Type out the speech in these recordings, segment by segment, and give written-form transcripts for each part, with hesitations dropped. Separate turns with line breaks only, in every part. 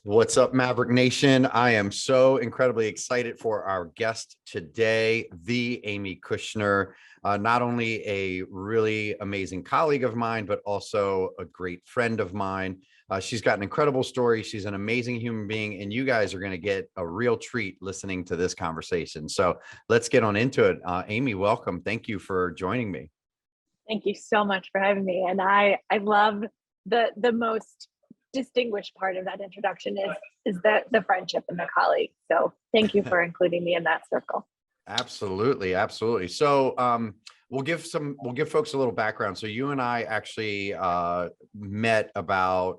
What's up, Maverick Nation? I am so incredibly excited for our guest today, the Amy Kushner. Not only a really amazing colleague of mine, but also a great friend of mine. She's got an incredible story. She's an amazing human being, and you guys are going to get a real treat listening to this conversation. So let's get on into it. Amy, welcome. Thank you for joining me.
Thank you so much for having me. And I love the most distinguished part of that introduction is that the friendship and the colleague. So thank you for including me in that circle.
Absolutely, absolutely. So we'll give folks a little background. So you and I actually met about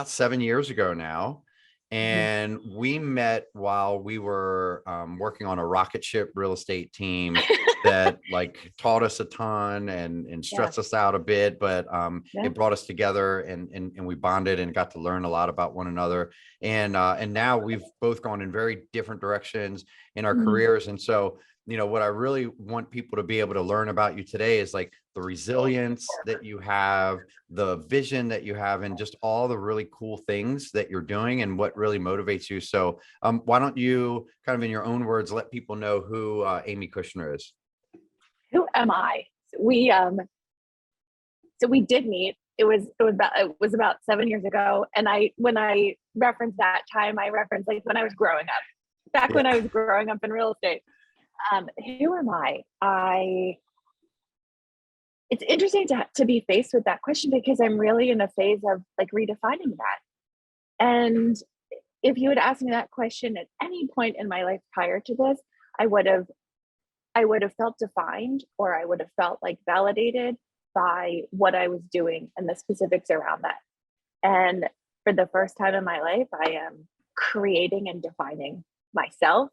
7 years ago now. And we met while we were working on a rocket ship real estate team that like taught us a ton and stressed us out a bit, but it brought us together and we bonded and got to learn a lot about one another. And now we've both gone in very different directions in our careers. And so, you know, what I really want people to be able to learn about you today is like the resilience that you have, the vision that you have, and just all the really cool things that you're doing and what really motivates you. So why don't you kind of in your own words, let people know who Amy Kushner is?
Who am I? We did meet. It was about 7 years ago. And when I reference that time, I reference like when I was growing up, back when I was growing up in real estate. Who am I? It's interesting to be faced with that question because I'm really in a phase of like redefining that. And if you had asked me that question at any point in my life prior to this, I would have felt defined, or I would have felt like validated by what I was doing and the specifics around that. And for the first time in my life, I am creating and defining myself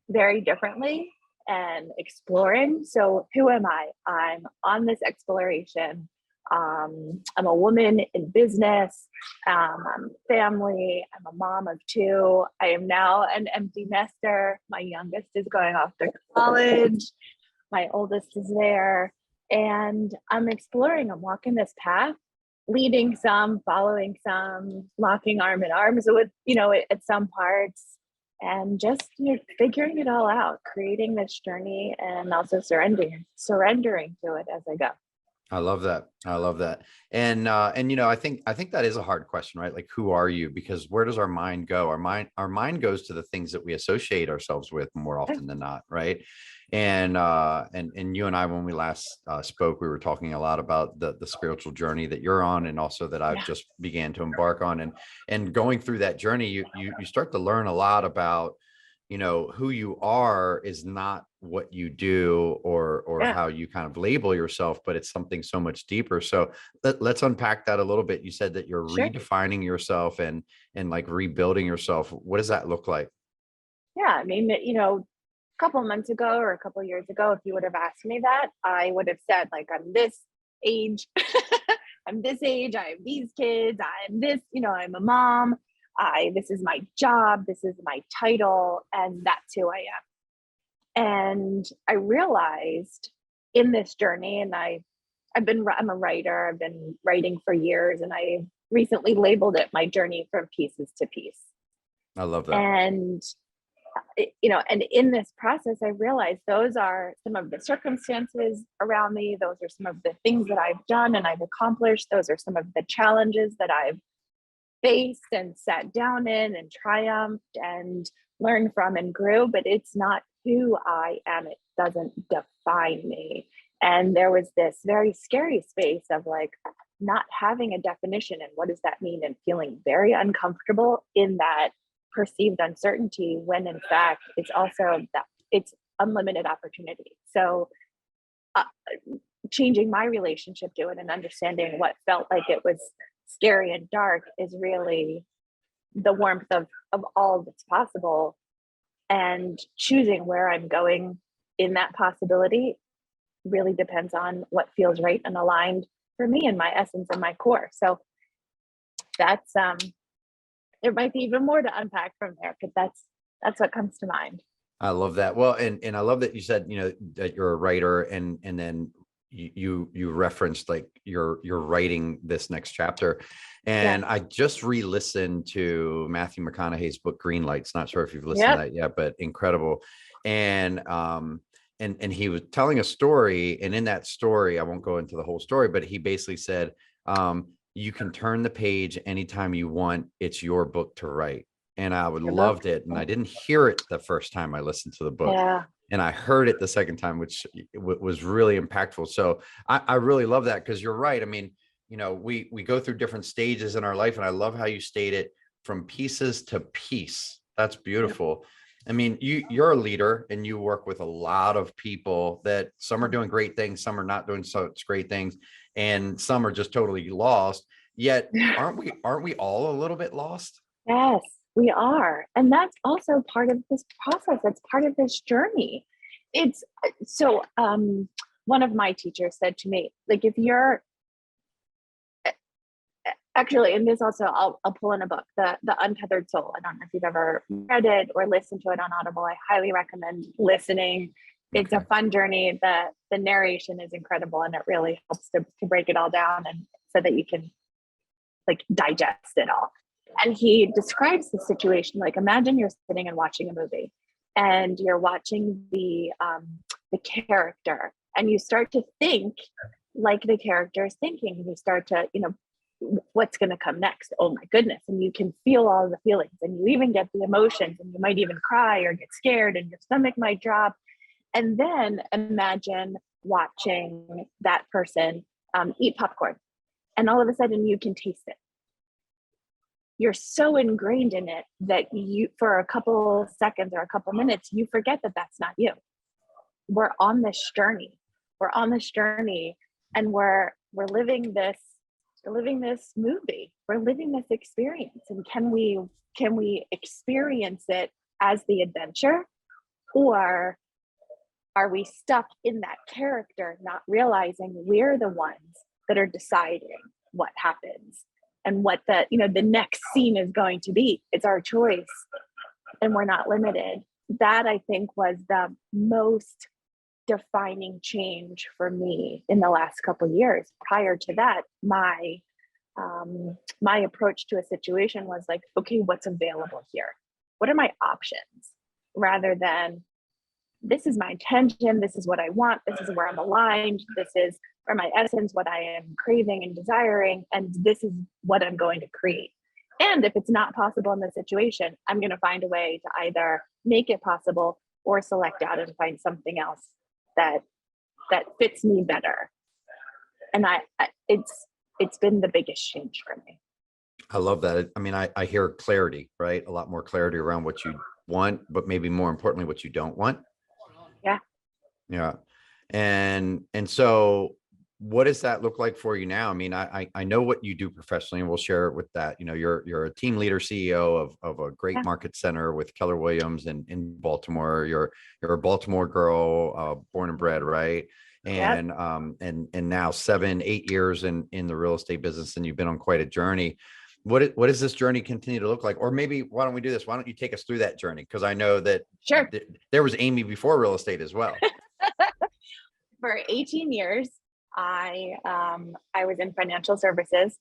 very differently and exploring. So who am I? I'm on this exploration. I'm a woman in business. I'm family. I'm a mom of two. I am now an empty nester. My youngest is going off to college. My oldest is there. And I'm exploring. I'm walking this path, leading some, following some, locking arm in arms with, at some parts. And just figuring it all out, creating this journey, and also surrendering to it as I go.
I love that. I love that. And I think that is a hard question, right? Like, who are you? Because where does our mind go? Our mind goes to the things that we associate ourselves with more often than not, right? And you and I, when we last spoke, we were talking a lot about the spiritual journey that you're on, and also that I've just began to embark on. And going through that journey, you start to learn a lot about, who you are is not what you do or how you kind of label yourself, but it's something so much deeper. So let's unpack that a little bit. You said that you're redefining yourself and like rebuilding yourself. What does that look like?
Yeah, I mean, a couple of months ago or a couple of years ago, if you would have asked me that, I would have said, like, I'm this age, I'm this age, I have these kids, I'm this, I'm a mom, this is my job, this is my title, and that's who I am. And I realized in this journey, and I'm a writer, I've been writing for years, and I recently labeled it my journey from pieces to piece.
I love that.
And and in this process, I realized those are some of the circumstances around me. Those are some of the things that I've done and I've accomplished. Those are some of the challenges that I've faced and sat down in and triumphed and learned from and grew, but it's not who I am. It doesn't define me. And there was this very scary space of like not having a definition and what does that mean, and feeling very uncomfortable in that perceived uncertainty, when in fact it's also that it's unlimited opportunity. So changing my relationship to it and understanding what felt like it was scary and dark is really the warmth of all that's possible, and choosing where I'm going in that possibility really depends on what feels right and aligned for me and my essence and my core. So that's there might be even more to unpack from there, but that's what comes to mind.
I love that. Well, and I love that you said, that you're a writer, and then you referenced like you're writing this next chapter, and I just re-listened to Matthew McConaughey's book Green Lights. Not sure if you've listened to that yet, but incredible. And and he was telling a story, and in that story, I won't go into the whole story, but he basically said, you can turn the page anytime you want. It's your book to write. And I would loved it. And I didn't hear it the first time I listened to the book. And I heard it the second time, which was really impactful. So I really love that, because you're right. I mean, you know, we go through different stages in our life, and I love how you state it, from pieces to peace. That's beautiful. I mean, you're a leader, and you work with a lot of people that some are doing great things, some are not doing such great things, and some are just totally lost. Yet, aren't we all a little bit lost?
Yes, we are. And that's also part of this process. That's part of this journey. It's so, one of my teachers said to me, like, if you're actually, and this also, I'll pull in a book, the Untethered Soul. I don't know if you've ever read it or listened to it on Audible. I highly recommend listening. It's a fun journey. The narration is incredible, and it really helps to break it all down, and so that you can like digest it all. And he describes the situation like, imagine you're sitting and watching a movie, and you're watching the character, and you start to think like the character is thinking, and you start to, you know, what's going to come next? Oh my goodness. And you can feel all the feelings, and you even get the emotions, and you might even cry or get scared, and your stomach might drop. And then imagine watching that person eat popcorn, and all of a sudden you can taste it. You're so ingrained in it that you, for a couple seconds or a couple minutes, you forget that that's not you. We're on this journey. And we're living this movie. We're living this experience. And can we experience it as the adventure, or are we stuck in that character, not realizing we're the ones that are deciding what happens and what the next scene is going to be? It's our choice, and we're not limited. That, I think, was the most defining change for me in the last couple of years. Prior to that, my approach to a situation was like, okay, what's available here? What are my options? Rather than, this is my intention, this is what I want, this is where I'm aligned, this is where my essence, what I am craving and desiring, and this is what I'm going to create. And if it's not possible in the situation, I'm going to find a way to either make it possible or select out and find something else that fits me better. And it's been the biggest change for me.
I love that. I mean, I hear clarity, right? A lot more clarity around what you want, but maybe more importantly, what you don't want. Yeah. And so what does that look like for you now? I mean, I know what you do professionally, and we'll share it with that. You know, you're a team leader, CEO of a great market center with Keller Williams in Baltimore. You're a Baltimore girl, born and bred, right? And and now 7-8 years in the real estate business, and you've been on quite a journey. What does this journey continue to look like? Or maybe, why don't we do this? Why don't you take us through that journey? Because I know that there was Amy before real estate as well.
For 18 years, I was in financial services,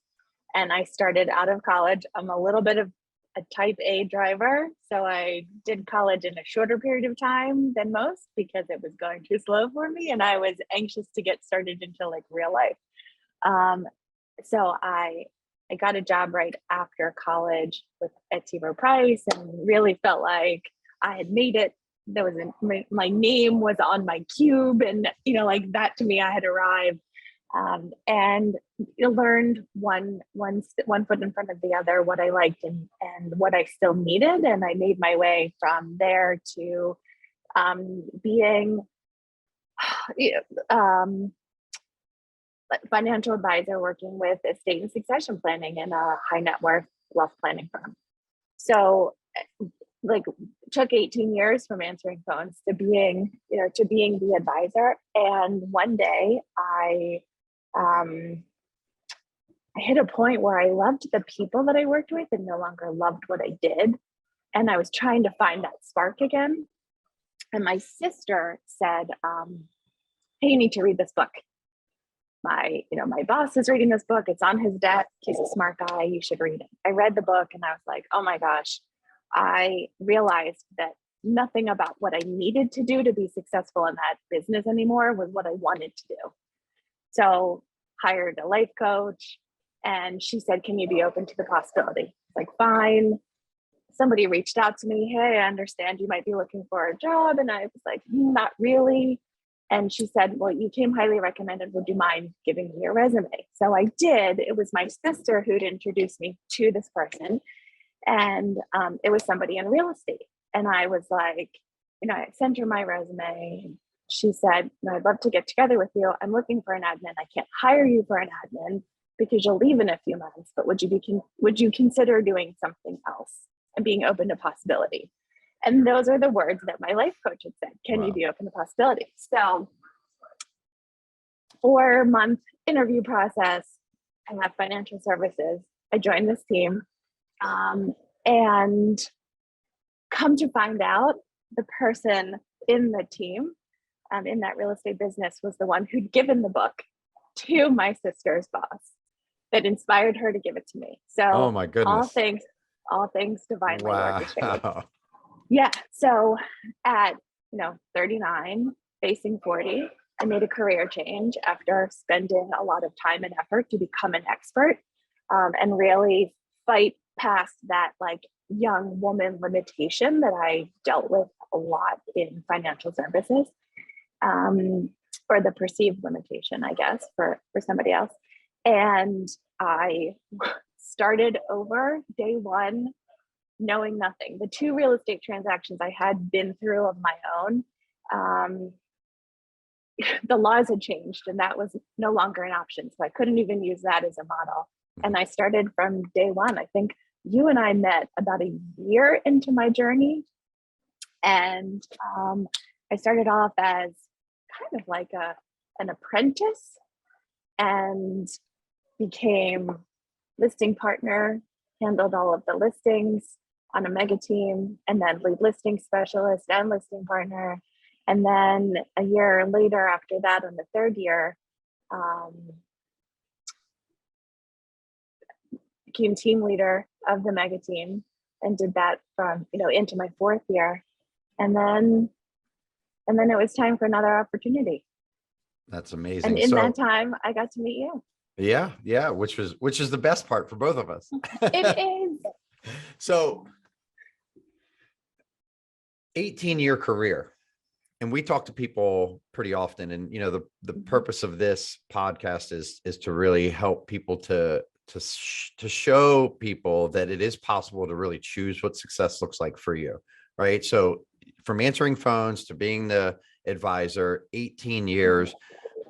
and I started out of college. I'm a little bit of a type A driver, so I did college in a shorter period of time than most because it was going too slow for me, and I was anxious to get started into like real life. So I got a job right after college at T. Rowe Price, and really felt like I had made it. There was my name was on my cube, and like that, to me, I had arrived. And learned one foot in front of the other, what I liked and what I still needed. And I made my way from there to being financial advisor, working with estate and succession planning in a high net worth wealth planning firm. So like took 18 years from answering phones to being the advisor. And one day I hit a point where I loved the people that I worked with and no longer loved what I did. And I was trying to find that spark again. And my sister said, hey, you need to read this book. my boss is reading this book. It's on his desk. He's a smart guy. You should read it. I read the book and I was like, oh my gosh, I realized that nothing about what I needed to do to be successful in that business anymore was what I wanted to do. So hired a life coach, and she said, can you be open to the possibility? Like, fine. Somebody reached out to me. Hey, I understand you might be looking for a job. And I was like, not really. And she said, well, you came highly recommended. Would you mind giving me your resume? So I did. It was my sister who'd introduced me to this person. And it was somebody in real estate. And I was like, I sent her my resume. She said, I'd love to get together with you. I'm looking for an admin. I can't hire you for an admin because you'll leave in a few months, but would you consider doing something else and being open to possibility? And those are the words that my life coach had said. Can you be open to possibility? So 4-month interview process. I have financial services. I joined this team. And come to find out, the person in the team, in that real estate business, was the one who'd given the book to my sister's boss that inspired her to give it to me. So
oh my goodness,
all things divinely orchestrated.
Wow.
Yeah. So at 39, facing 40, I made a career change after spending a lot of time and effort to become an expert, and really fight past that like young woman limitation that I dealt with a lot in financial services, or the perceived limitation, I guess, for somebody else. And I started over day one, knowing nothing. The 2 real estate transactions I had been through of my own, the laws had changed and that was no longer an option. So I couldn't even use that as a model. And I started from day one. I think you and I met about a year into my journey. And I started off as kind of like an apprentice and became listing partner, handled all of the listings on a mega team, and then lead listing specialist and listing partner. And then a year later after that, on the 3rd year, became team leader of the mega team and did that from, into my 4th year. And then it was time for another opportunity.
That's amazing.
And in that time, I got to meet you.
Yeah. Which is the best part for both of us.
It is.
So 18-year career. And we talk to people pretty often. And, the purpose of this podcast is to really help people to show people that it is possible to really choose what success looks like for you. Right. So from answering phones to being the advisor, 18 years,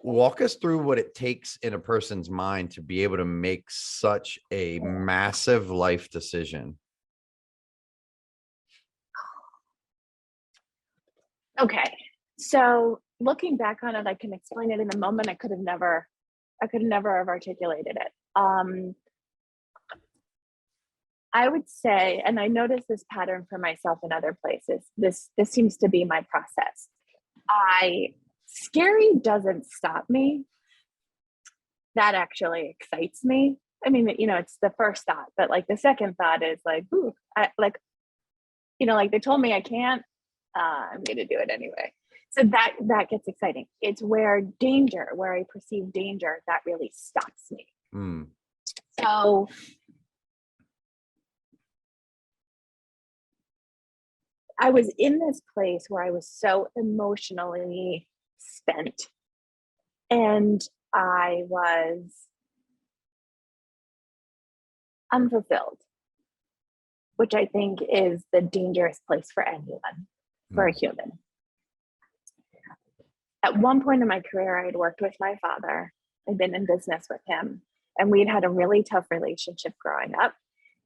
walk us through what it takes in a person's mind to be able to make such a massive life decision.
Okay. So looking back on it, I can explain it in a moment. I could never have articulated it. I would say, and I noticed this pattern for myself in other places, this seems to be my process. Scary doesn't stop me. That actually excites me. I mean, it's the first thought, but like the second thought is like, ooh, like they told me I can't, I'm going to do it anyway. So that gets exciting. It's where I perceive danger, that really stops me. So I was in this place where I was so emotionally spent, and I was unfulfilled, which I think is the dangerous place for anyone, for a human. At one point in my career, I had worked with my father. I'd been in business with him, and we'd had a really tough relationship growing up.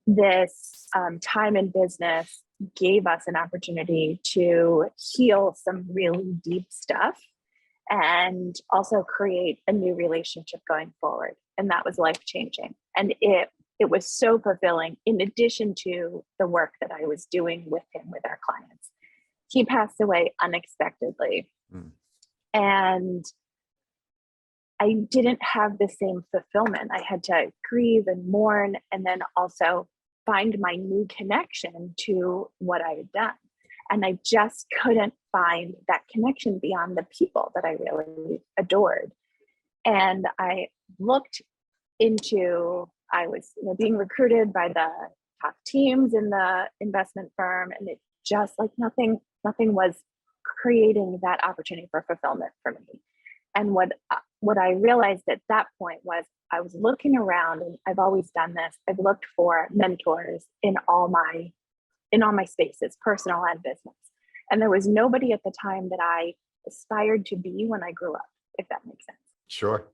This time in business gave us an opportunity to heal some really deep stuff and also create a new relationship going forward. And that was life-changing. And it was so fulfilling, in addition to the work that I was doing with him, with our clients. He passed away unexpectedly. And I didn't have the same fulfillment. I had to grieve and mourn, and then also find my new connection to what I had done. And I just couldn't find that connection beyond the people that I really adored. And I looked into, I was being recruited by the top teams in the investment firm, and it just like nothing was creating that opportunity for fulfillment for me. And what I realized at that point was I was looking around, and I've always done this. I've looked for mentors in all my spaces, personal and business. And there was nobody at the time that I aspired to be when I grew up, if that makes sense.
Sure.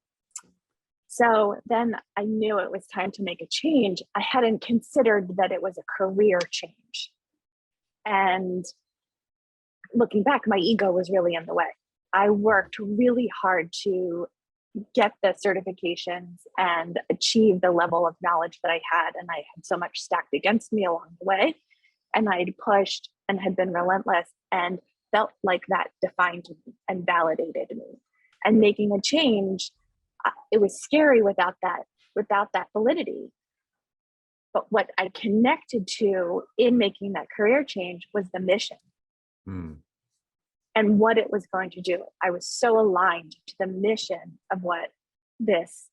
So then I knew it was time to make a change. I hadn't considered that it was a career change. And looking back, my ego was really in the way. I worked really hard to get the certifications and achieve the level of knowledge that I had. And I had so much stacked against me along the way. And I'd pushed and had been relentless and felt like that defined me and validated me. And making a change, it was scary without that validity. But what I connected to in making that career change was the mission. And what it was going to do. I was so aligned to the mission of what this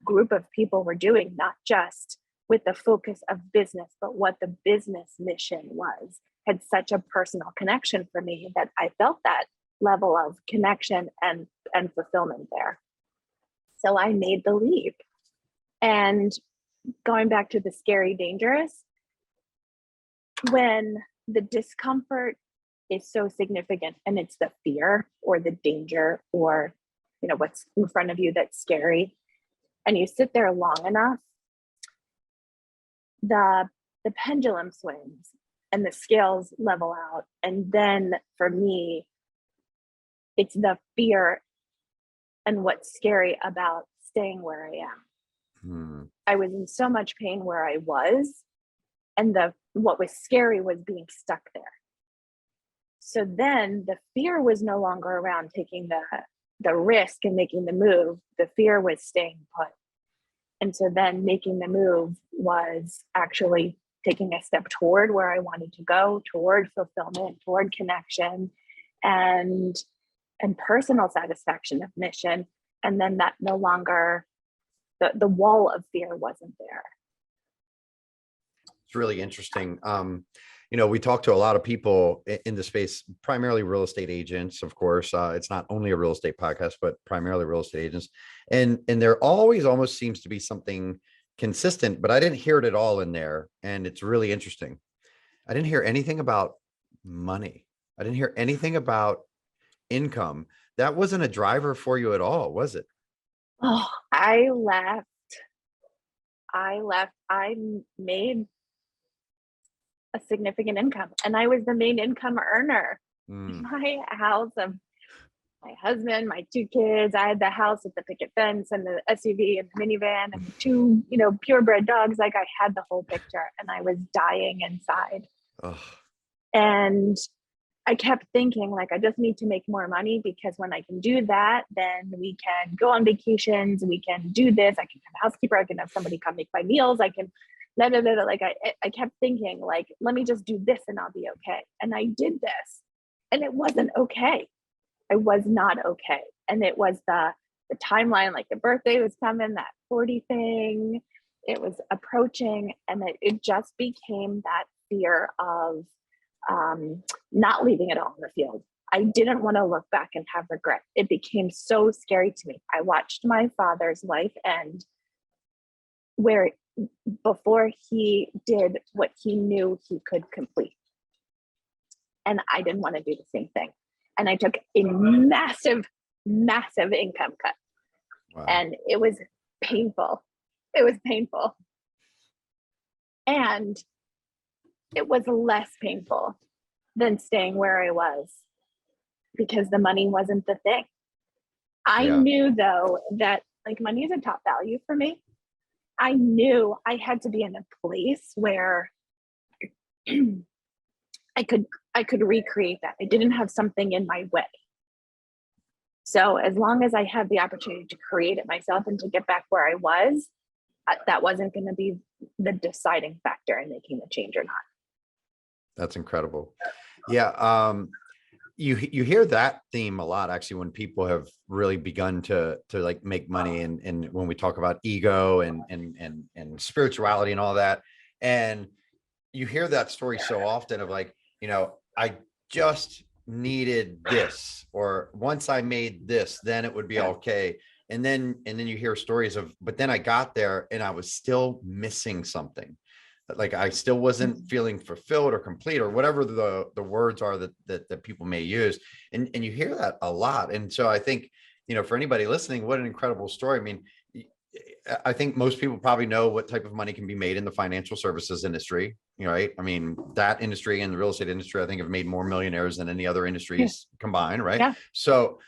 group of people were doing, not just with the focus of business, but what the business mission was, had such a personal connection for me that I felt that level of connection and fulfillment there. So I made the leap. And going back to the scary, dangerous, when the discomfort is so significant and it's the fear or the danger or what's in front of you that's scary, and you sit there long enough, the pendulum swings and the scales level out. And then for me, it's the fear and what's scary about staying where I am. I was in so much pain where I was, and what was scary was being stuck there. So then the fear was no longer around taking the risk and making the move. The fear was staying put. And so then making the move was actually taking a step toward where I wanted to go, toward fulfillment, toward connection, and personal satisfaction of mission. And then that no longer, the wall of fear wasn't there.
It's really interesting. We talk to a lot of people in the space, primarily real estate agents, of course. It's not only a real estate podcast, but primarily real estate agents. And there always almost seems to be something consistent, but I didn't hear it at all in there. And it's really interesting. I didn't hear anything about money. I didn't hear anything about income. That wasn't a driver for you at all, was it?
Oh, I left. I made a significant income, and I was the main income earner. My house of my husband, my 2 kids. I had the house with the picket fence and the SUV and the minivan and the 2, purebred dogs. Like I had the whole picture, and I was dying inside.
Ugh.
And I kept thinking, like, I just need to make more money, because when I can do that, then we can go on vacations. We can do this. I can have a housekeeper. I can have somebody come make my meals. I can, like, I kept thinking, like, let me just do this and I'll be okay. And I did this, and it wasn't okay. I was not okay. And it was the timeline, like the birthday was coming, that 40 thing, it was approaching, and it just became that fear of not leaving it all in the field. I didn't want to look back and have regret. It became so scary to me. I watched my father's life end, where before he did what he knew he could complete. And I didn't want to do the same thing. And I took a massive, massive income cut.
Wow.
And it was painful. It was painful. And it was less painful than staying where I was, because the money wasn't the thing. I knew, though, that like money is a top value for me. I knew I had to be in a place where I could recreate that. I didn't have something in my way. So as long as I had the opportunity to create it myself and to get back where I was, that wasn't going to be the deciding factor in making the change or not.
That's incredible. Yeah. You hear that theme a lot, actually, when people have really begun to like make money, and when we talk about ego and spirituality and all that. And you hear that story so often of like, I just needed this, or once I made this, then it would be okay. And then you hear stories of, but then I got there and I was still missing something. Like I still wasn't feeling fulfilled or complete, or whatever the words are that people may use. And you hear that a lot. And so I think, for anybody listening, what an incredible story. I mean, I think most people probably know what type of money can be made in the financial services industry, right? I mean, that industry and the real estate industry, I think, have made more millionaires than any other industries combined, right?
Yeah.
So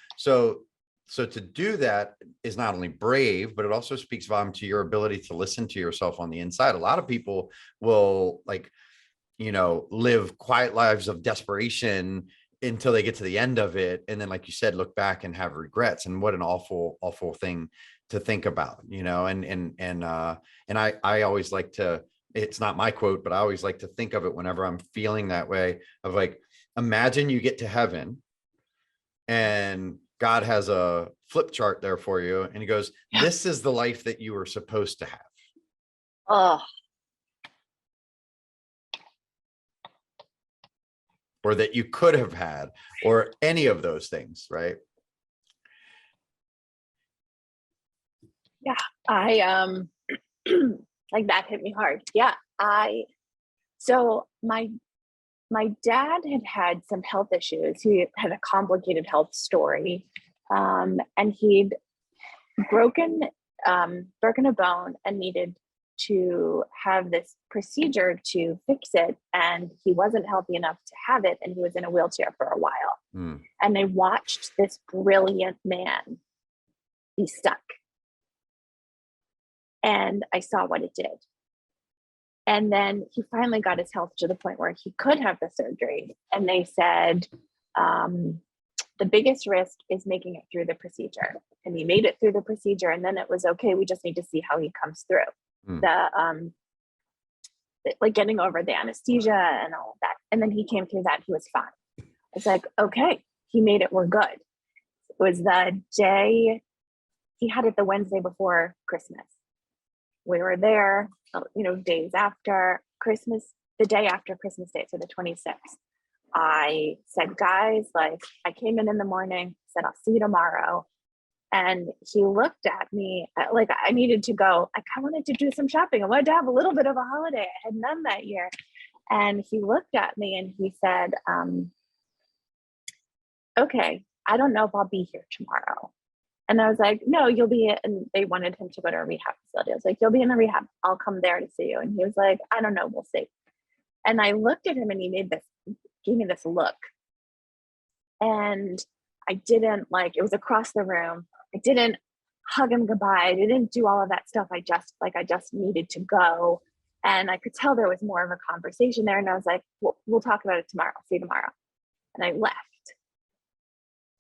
to do that is not only brave, but it also speaks volume to your ability to listen to yourself on the inside. A lot of people will live quiet lives of desperation until they get to the end of it. And then, like you said, look back and have regrets. And what an awful, awful thing to think about, and I always like to, it's not my quote, but I always like to think of it whenever I'm feeling that way, of like, imagine you get to heaven and God has a flip chart there for you. And he goes, this is the life that you were supposed to have.
Oh,
or that you could have had, or any of those things, right?
yeah. I like that hit me hard. Yeah. So my dad had some health issues. He had a complicated health story. And he'd broken a bone and needed to have this procedure to fix it. And he wasn't healthy enough to have it. And he was in a wheelchair for a while. And I watched this brilliant man be stuck. And I saw what it did. And then he finally got his health to the point where he could have the surgery. And they said, the biggest risk is making it through the procedure. And he made it through the procedure. And then it was okay. We just need to see how he comes through. Like getting over the anesthesia and all of that. And then he came through that. He was fine. It's like, okay, he made it. We're good. It was the day he had it, the Wednesday before Christmas. We were there, days after Christmas, the day after Christmas Day, so the 26th. I said, guys, like, I came in the morning, said, I'll see you tomorrow. And he looked at me like I needed to go. I kind of wanted to do some shopping. I wanted to have a little bit of a holiday. I had none that year. And he looked at me and he said, okay, I don't know if I'll be here tomorrow. And I was like, no, you'll be, and they wanted him to go to a rehab facility. I was like, you'll be in the rehab. I'll come there to see you. And he was like, I don't know, we'll see. And I looked at him and he gave me this look. And I didn't it was across the room. I didn't hug him goodbye. I didn't do all of that stuff. I just needed to go. And I could tell there was more of a conversation there. And I was like, we'll talk about it tomorrow. See you tomorrow. And I left.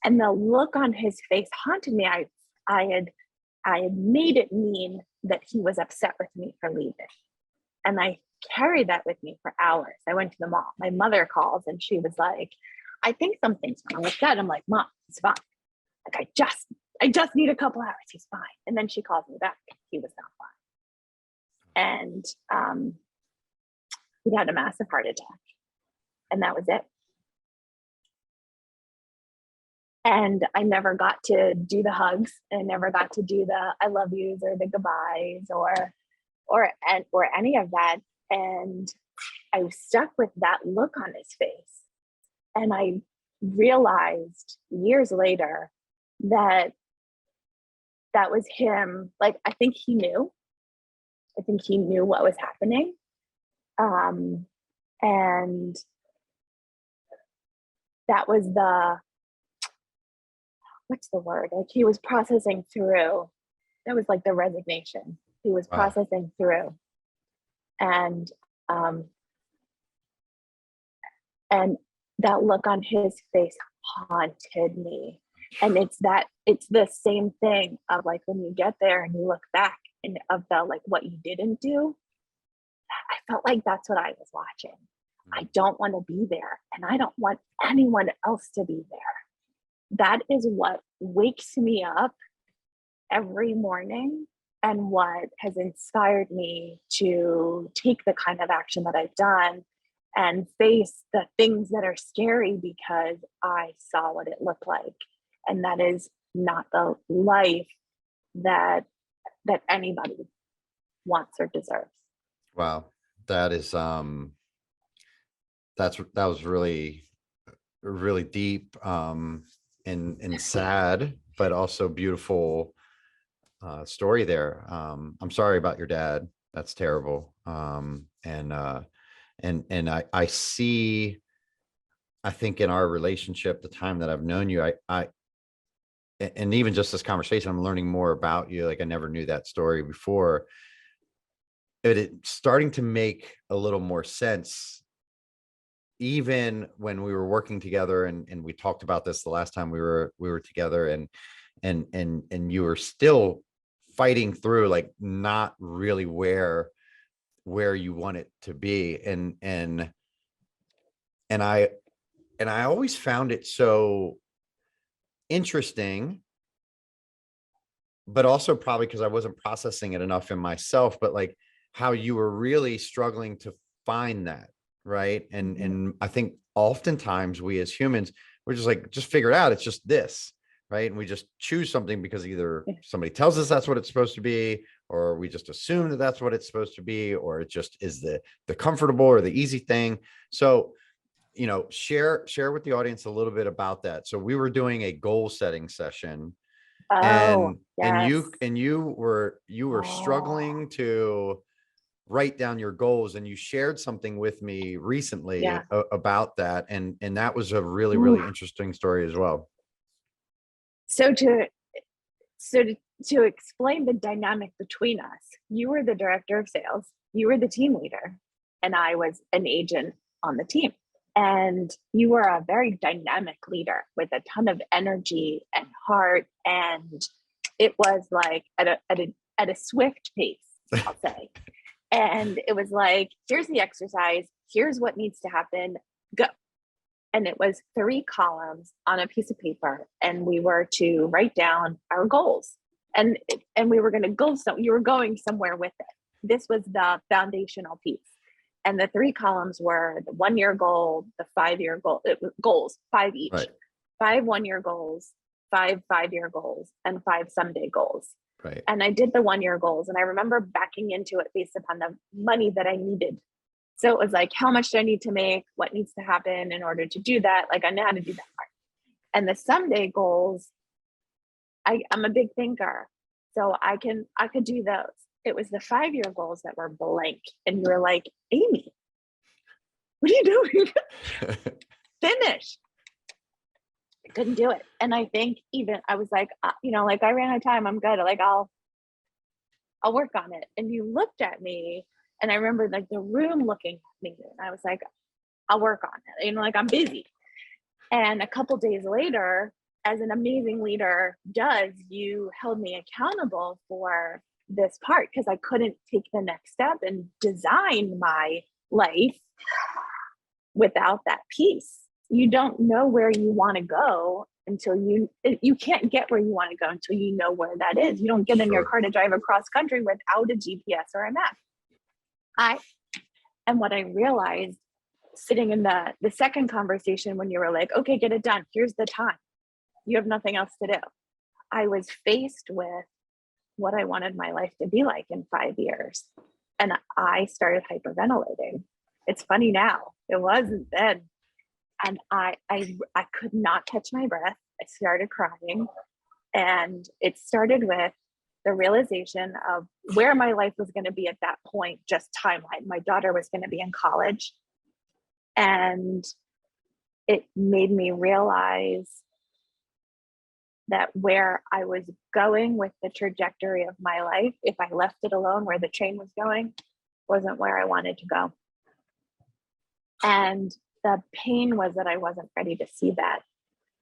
And the look on his face haunted me. I had made it mean that he was upset with me for leaving. And I carried that with me for hours. I went to the mall. My mother calls and she was like, I think something's wrong with Dad. I'm like, Mom, he's fine. Like, I just need a couple hours. He's fine. And then she calls me back. He was not fine. And he had a massive heart attack. And that was it. And I never got to do the hugs. I never got to do the I love yous or the goodbyes or any of that. And I was stuck with that look on his face. And I realized years later that was him. Like, I think he knew. I think he knew what was happening. And that was what's the word? Like, he was processing through. That was like the resignation. He was processing through. And that look on his face haunted me. And it's the same thing of like, when you get there and you look back and of the, like, what you didn't do, I felt like that's what I was watching. I don't want to be there, and I don't want anyone else to be there. That is what wakes me up every morning, and what has inspired me to take the kind of action that I've done and face the things that are scary, because I saw what it looked like. And that is not the life that anybody wants or deserves.
Wow. That is, that was really, really deep, and sad, but also beautiful, story there. I'm sorry about your dad. That's terrible. And I see, I think in our relationship, the time that I've known you, and even just this conversation, I'm learning more about you. Like, I never knew that story before. It's starting to make a little more sense, even when we were working together, and we talked about this the last time we were together, and you were still fighting through, like, not really where you want it to be. And I always found it so interesting, but also probably because I wasn't processing it enough in myself, but like how you were really struggling to find that, right? And I think oftentimes we as humans, we're just like, just figure it out. It's just this, right? And we just choose something because either somebody tells us that's what it's supposed to be, or we just assume that that's what it's supposed to be, or it just is the comfortable or the easy thing. So, share with the audience a little bit about that. So we were doing a goal setting session,
Oh,
and
yes.
you were struggling to write down your goals, and you shared something with me recently
Yeah.
about that. And that was a really,
Ooh.
really interesting story as well.
So to explain the dynamic between us, you were the director of sales, you were the team leader, and I was an agent on the team. And you were a very dynamic leader with a ton of energy and heart. And it was like at a swift pace, I'll say. And it was like, here's the exercise, here's what needs to happen, go. And it was 3 columns on a piece of paper, and we were to write down our goals. And we were going to go, so you were going somewhere with it. This was the foundational piece. And the 3 columns were the 1-year goal, the 5-year goal, goals, 5 each,
Right.
5 1-year goals, 5 5-year goals, and 5 someday goals.
Right.
And I did the 1-year goals, and I remember backing into it based upon the money that I needed. So it was like, how much do I need to make? What needs to happen in order to do that? Like, I know how to do that part. And the someday goals, I'm a big thinker, so I could do those. It was the 5-year goals that were blank, and you were like, Amy, what are you doing? Finish. I couldn't do it. And I think even I was like, like, I ran out of time. I'm good. Like, I'll work on it. And you looked at me, and I remember like the room looking at me, and I was like, I'll work on it. Like, I'm busy. And a couple days later, as an amazing leader does, you held me accountable for this part, because I couldn't take the next step and design my life without that piece. You don't know where you want to go until you can't get where you want to go until you know where that is. You don't get in your car to drive across country without a GPS or a map. And what I realized sitting in the second conversation, when you were like, okay, get it done, here's the time, you have nothing else to do, I was faced with what I wanted my life to be like in 5 years. And I started hyperventilating. It's funny now, it wasn't then. And I could not catch my breath. I started crying. And it started with the realization of where my life was going to be at that point, just timeline. My daughter was going to be in college. And it made me realize that where I was going with the trajectory of my life, if I left it alone where the train was going, wasn't where I wanted to go. And the pain was that I wasn't ready to see that.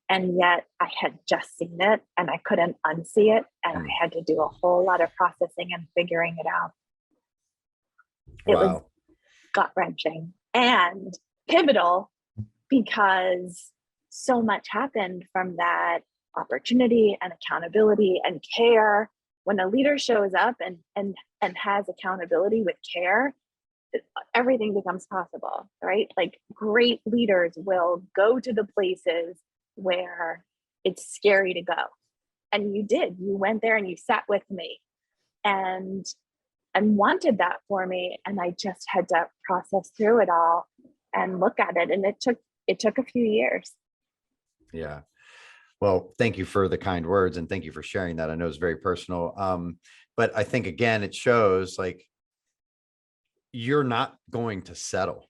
And yet I had just seen it and I couldn't unsee it. And I had to do a whole lot of processing and figuring it out. It was
Wow.
gut-wrenching and pivotal because so much happened from that opportunity and accountability and care. When a leader shows up and has accountability with care, everything becomes possible, right? Like great leaders will go to the places where it's scary to go. And you did. You went there and you sat with me and wanted that for me. And I just had to process through it all and look at it. And it took a few years.
Yeah. Well, thank you for the kind words and thank you for sharing that. I know it's very personal. But I think again, it shows like you're not going to settle.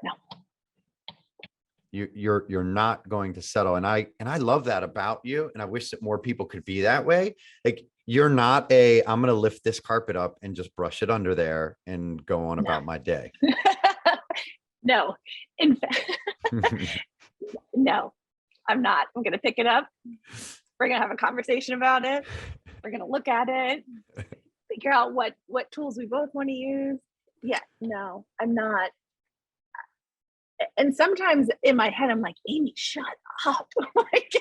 No.
You're not going to settle. And I love that about you. And I wish that more people could be that way. Like you're not I'm going to lift this carpet up and just brush it under there and go on about my day.
No, in fact, no, I'm not. I'm going to pick it up. We're going to have a conversation about it. We're going to look at it, figure out what tools we both want to use. Yeah, no, I'm not. And sometimes in my head, I'm like, Amy, shut up. Like,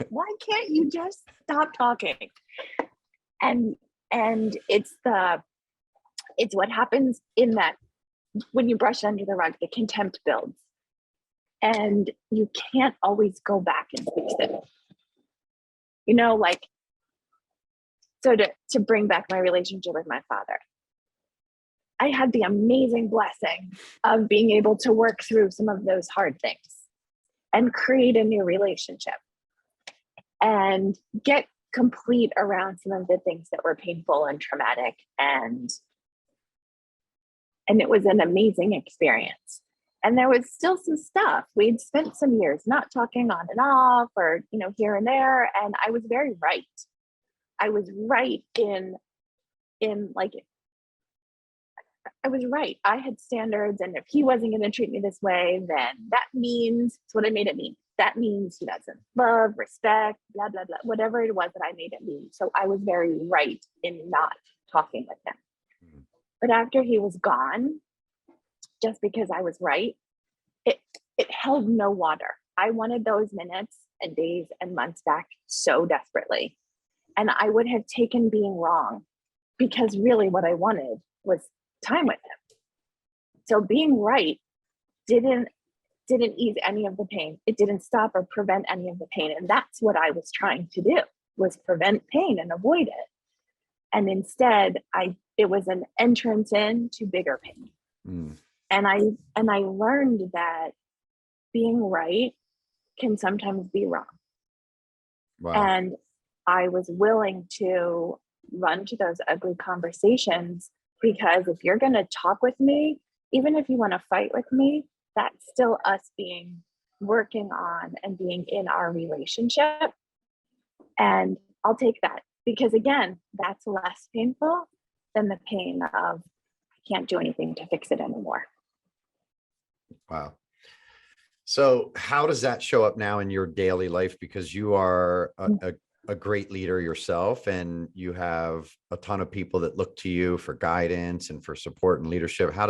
why can't you just stop talking? And it's what happens in that when you brush under the rug, the contempt builds. And you can't always go back and fix it. You know, like, so to bring back my relationship with my father, I had the amazing blessing of being able to work through some of those hard things and create a new relationship and get complete around some of the things that were painful and traumatic. And it was an amazing experience. And there was still some stuff. We'd spent some years not talking on and off or, here and there. And I was very right. I was right in like, I was right. I had standards. And if he wasn't going to treat me this way, then that means, it's what I made it mean. That means he doesn't love, respect, blah, blah, blah, whatever it was that I made it mean. So I was very right in not talking with him. Mm-hmm. But after he was gone, just because I was right, it held no water. I wanted those minutes and days and months back so desperately. And I would have taken being wrong because really what I wanted was time with him. So being right didn't ease any of the pain. It didn't stop or prevent any of the pain. And that's what I was trying to do, was prevent pain and avoid it. And instead, it was an entrance into bigger pain. Mm. And I learned that being right can sometimes be wrong. Wow. And I was willing to run to those ugly conversations because if you're going to talk with me, even if you want to fight with me, that's still us working on and being in our relationship. And I'll take that because again, that's less painful than the pain of I can't do anything to fix it anymore.
Wow. So how does that show up now in your daily life? Because you are a great leader yourself and you have a ton of people that look to you for guidance and for support and leadership. How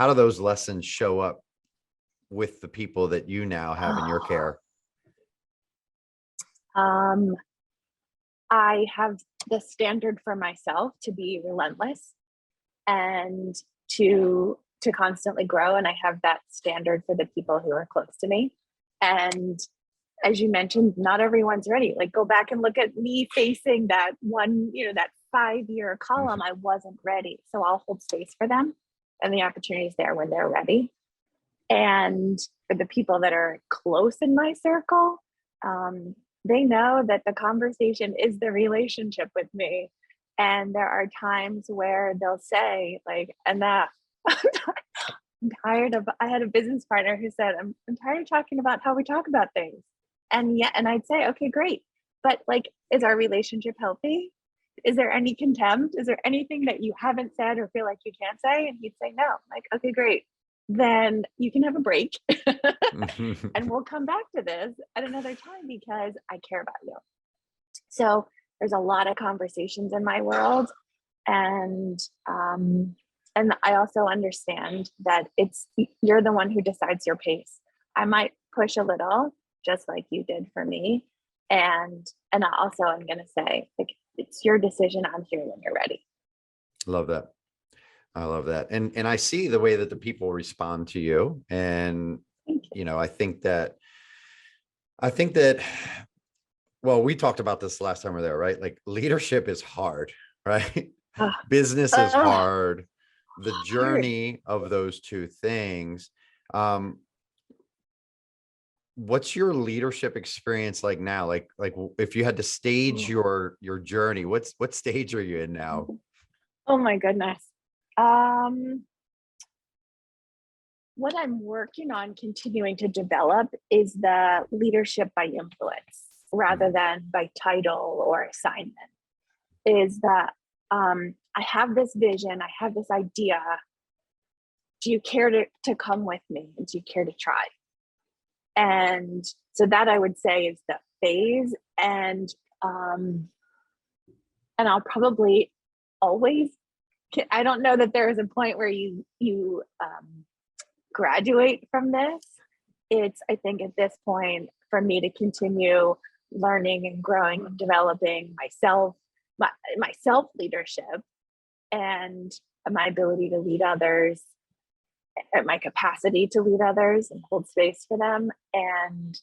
do those lessons show up with the people that you now have in your care?
I have the standard for myself to be relentless and to constantly grow. And I have that standard for the people who are close to me. And as you mentioned, not everyone's ready. Like go back and look at me facing that one, that 5-year column. I wasn't ready. So I'll hold space for them and the opportunities there when they're ready. And for the people that are close in my circle, they know that the conversation is the relationship with me. And there are times where they'll say like, enough. I'm tired of, I had a business partner who said, I'm tired of talking about how we talk about things. And I'd say, okay, great. But like, is our relationship healthy? Is there any contempt? Is there anything that you haven't said or feel like you can't say? And he'd say, no. I'm like, okay, great. then you can have a break and we'll come back to this at another time because I care about you. So there's a lot of conversations in my world. And I also understand that you're the one who decides your pace. I might push a little, just like you did for me. And also I'm going to say, like, it's your decision. I'm here when you're ready.
Love that. I love that. And I see the way that the people respond to you. And, you know, I think that, well, we talked about this last time we were there, right? Like, leadership is hard, right? Business is hard. The journey of those two things. What's your leadership experience like now? Like if you had to stage your journey, what stage are you in now?
Oh my goodness. What I'm working on continuing to develop is the leadership by influence rather than by title or assignment. Is that I have this vision, I have this idea. Do you care to come with me? And do you care to try? And so that, I would say, is the phase. And I'll probably always, I don't know that there is a point where you graduate from this. It's, I think at this point, for me to continue learning and growing and developing myself, my self leadership, and my ability to lead others, my capacity to lead others and hold space for them. And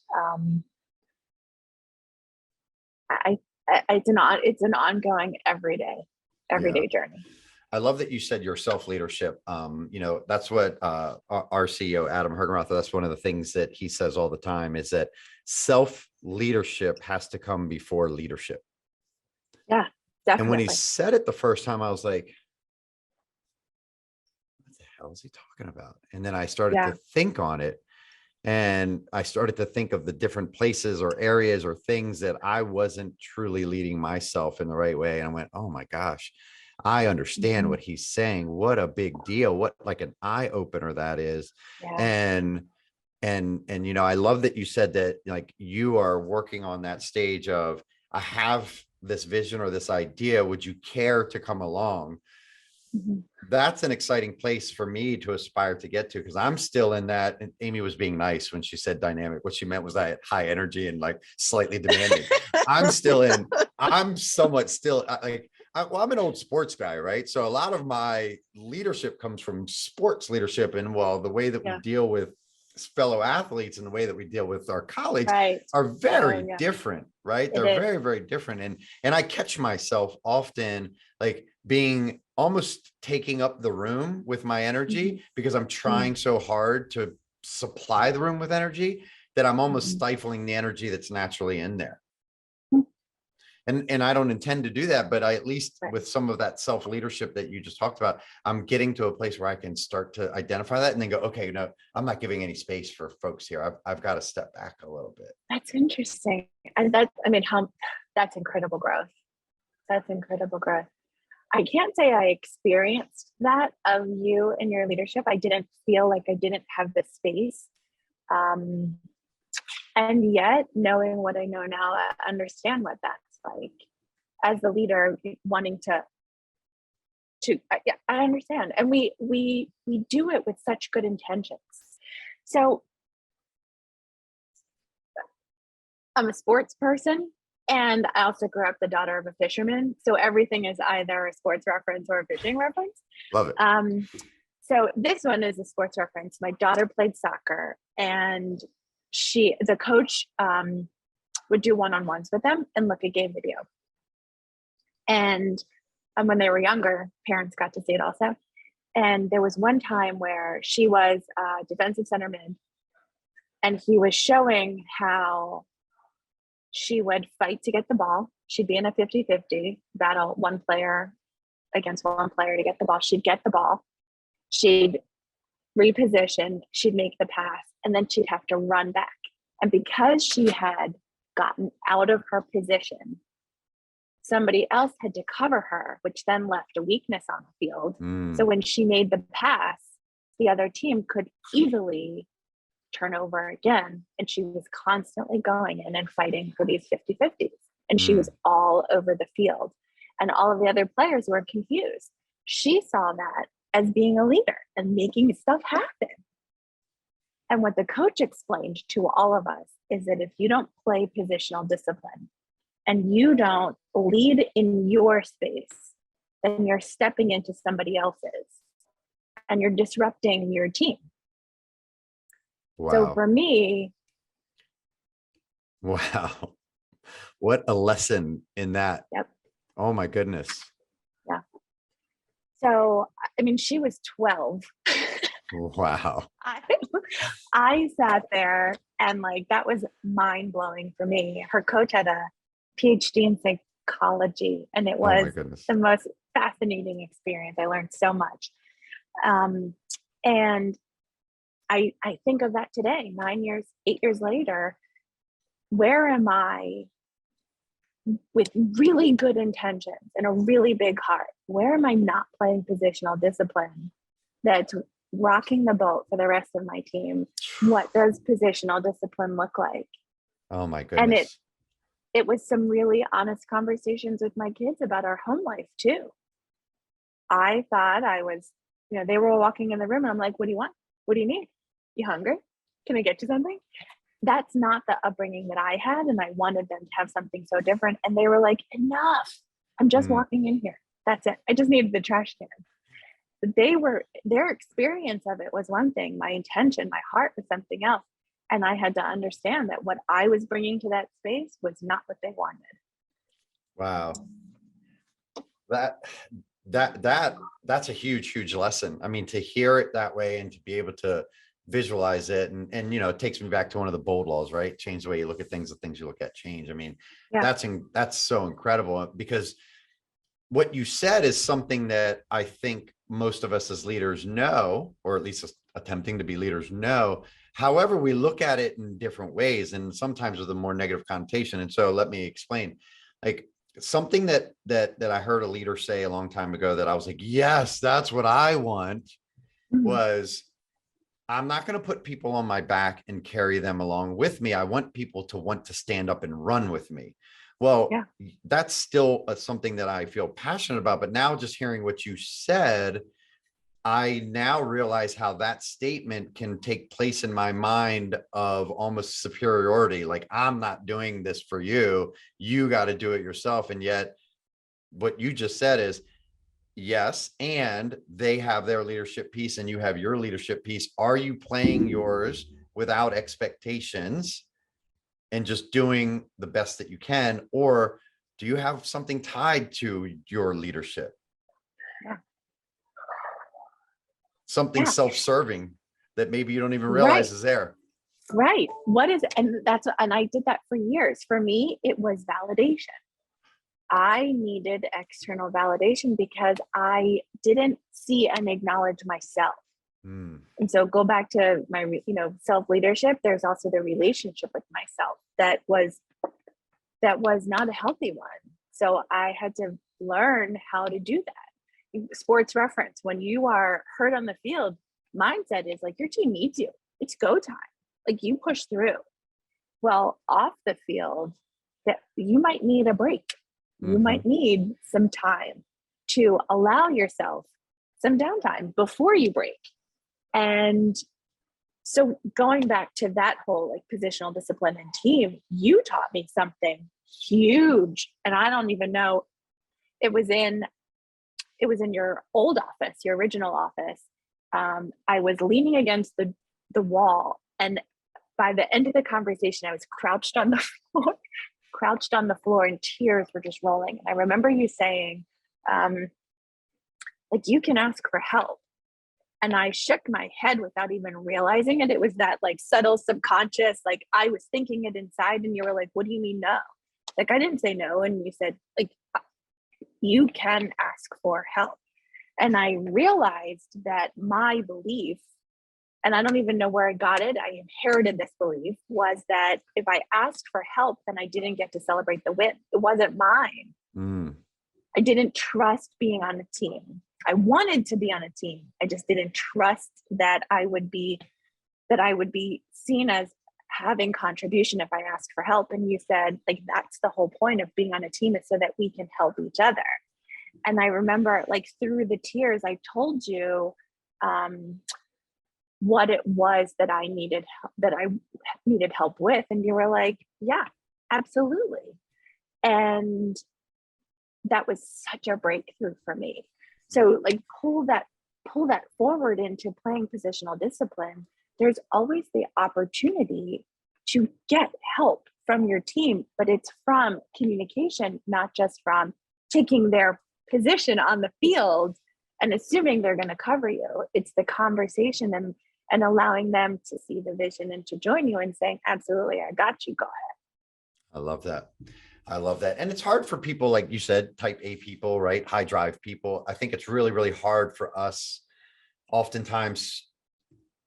it's an ongoing everyday journey.
I love that you said your self-leadership. You know, that's what our CEO, Adam Hergenrother, that's one of the things that he says all the time, is that self-leadership has to come before leadership.
Yeah, definitely.
And when he said it the first time, I was like, what the hell is he talking about? And then I started to think on it. And I started to think of the different places or areas or things that I wasn't truly leading myself in the right way. And I went, oh my gosh, I understand what he's saying. What a big deal. What, like, an eye opener that is. And, you know, I love that you said that, like, you are working on that stage of, I have this vision or this idea. Would you care to come along? That's an exciting place for me to aspire to get to, because I'm still in that. And Amy was being nice when she said dynamic. What she meant was that high energy and like slightly demanding. I'm somewhat still like, I'm an old sports guy, right? So a lot of my leadership comes from sports leadership, and the way that we deal with fellow athletes and the way that we deal with our colleagues are very different, right? They're very, very different. And I catch myself often like being almost taking up the room with my energy because I'm trying so hard to supply the room with energy that I'm almost stifling the energy that's naturally in there. And I don't intend to do that, but I, at least with some of that self-leadership that you just talked about, I'm getting to a place where I can start to identify that and then go, okay, no, I'm not giving any space for folks here. I've got to step back a little bit.
That's interesting. And that's incredible growth. That's incredible growth. I can't say I experienced that of you and your leadership. I didn't feel like I didn't have the space. And yet, knowing what I know now, I understand what that's like as the leader, wanting to I understand. And we do it with such good intentions. So I'm a sports person, and I also grew up the daughter of a fisherman. So everything is either a sports reference or a fishing reference.
Love it.
So this one is a sports reference. My daughter played soccer, and the coach would do one-on-ones with them and look at game video. And when they were younger, parents got to see it also. And there was one time where she was a defensive center mid, and he was showing how she would fight to get the ball. She'd be in a 50-50 battle, one player against one player to get the ball. She'd get the ball. She'd reposition. She'd make the pass, and then she'd have to run back. And because she had gotten out of her position, somebody else had to cover her, which then left a weakness on the field. So when she made the pass, the other team could easily turn over again. And she was constantly going in and fighting for these 50-50s. And she was all over the field. And all of the other players were confused. She saw that as being a leader and making stuff happen. And what the coach explained to all of us is that if you don't play positional discipline and you don't lead in your space, then you're stepping into somebody else's and you're disrupting your team.
Wow.
So for me,
wow. What a lesson in that.
Yep.
Oh my goodness.
Yeah. So, I mean, she was 12.
Wow.
I sat there and like, that was mind blowing for me. Her coach had a PhD in psychology and it was the most fascinating experience. I learned so much. And I think of that today, 8 years later, where am I with really good intentions and a really big heart? Where am I not playing positional discipline that's rocking the boat for the rest of my team? What does positional discipline look like?
Oh my goodness.
And it was some really honest conversations with my kids about our home life too. I thought I was, they were walking in the room and I'm like, what do you want? What do you need? You hungry? Can I get you something? That's not the upbringing that I had. And I wanted them to have something so different. And they were like, enough. I'm just walking in here. That's it. I just needed the trash can. But their experience of it was one thing. My intention, my heart was something else. And I had to understand that what I was bringing to that space was not what they wanted.
Wow. That's a huge lesson. I mean, to hear it that way and to be able to visualize it and it takes me back to one of the bold laws, right? Change the way you look at things, the things you look at change. I mean, that's so incredible because what you said is something that I think most of us as leaders know, or at least attempting to be leaders know. However, we look at it in different ways and sometimes with a more negative connotation. And so let me explain. Like something that I heard a leader say a long time ago that I was like, yes, that's what I want, was I'm not going to put people on my back and carry them along with me. I want people to want to stand up and run with me. Well, that's still something that I feel passionate about. But now just hearing what you said, I now realize how that statement can take place in my mind of almost superiority. Like, I'm not doing this for you. You got to do it yourself. And yet what you just said is, yes, and they have their leadership piece and you have your leadership piece. Are you playing yours without expectations and just doing the best that you can? Or do you have something tied to your leadership? Something self-serving that maybe you don't even realize is there.
Right. And I did that for years. For me, it was validation. I needed external validation because I didn't see and acknowledge myself. And so go back to my, self-leadership. There's also the relationship with myself that was not a healthy one. So I had to learn how to do that. Sports reference, when you are hurt on the field, mindset is like, your team needs you. It's go time. Like, you push through. Well, off the field, that you might need a break. You might need some time to allow yourself some downtime before you break. And so going back to that whole like positional discipline and team, you taught me something huge. And I don't even know, it was in your old office, your original office. I was leaning against the wall, and by the end of the conversation, I was crouched on the floor and tears were just rolling. And I remember you saying, like, you can ask for help. And I shook my head without even realizing it. It was that like subtle subconscious, like I was thinking it inside, and you were like, what do you mean no? Like, I didn't say no. And you said, like, you can ask for help. And I realized that my belief, and I don't even know where I got it, I inherited this belief, was that if I asked for help, then I didn't get to celebrate the win. It wasn't mine. I didn't trust being on the team. wanted to be on a team. I just didn't trust that I would be seen as having contribution if I asked for help. And you said, like, that's the whole point of being on a team, is so that we can help each other. And I remember, like, through the tears, I told you what it was that I needed help with. And you were like, yeah, absolutely. And that was such a breakthrough for me. So, like, pull that forward into playing positional discipline. There's always the opportunity to get help from your team, but it's from communication, not just from taking their position on the field and assuming they're going to cover you. It's the conversation and allowing them to see the vision and to join you and saying, absolutely, I got you, go ahead.
I love that. I love that. And it's hard for people, like you said, type A people, right? High drive people. I think it's really, really hard for us oftentimes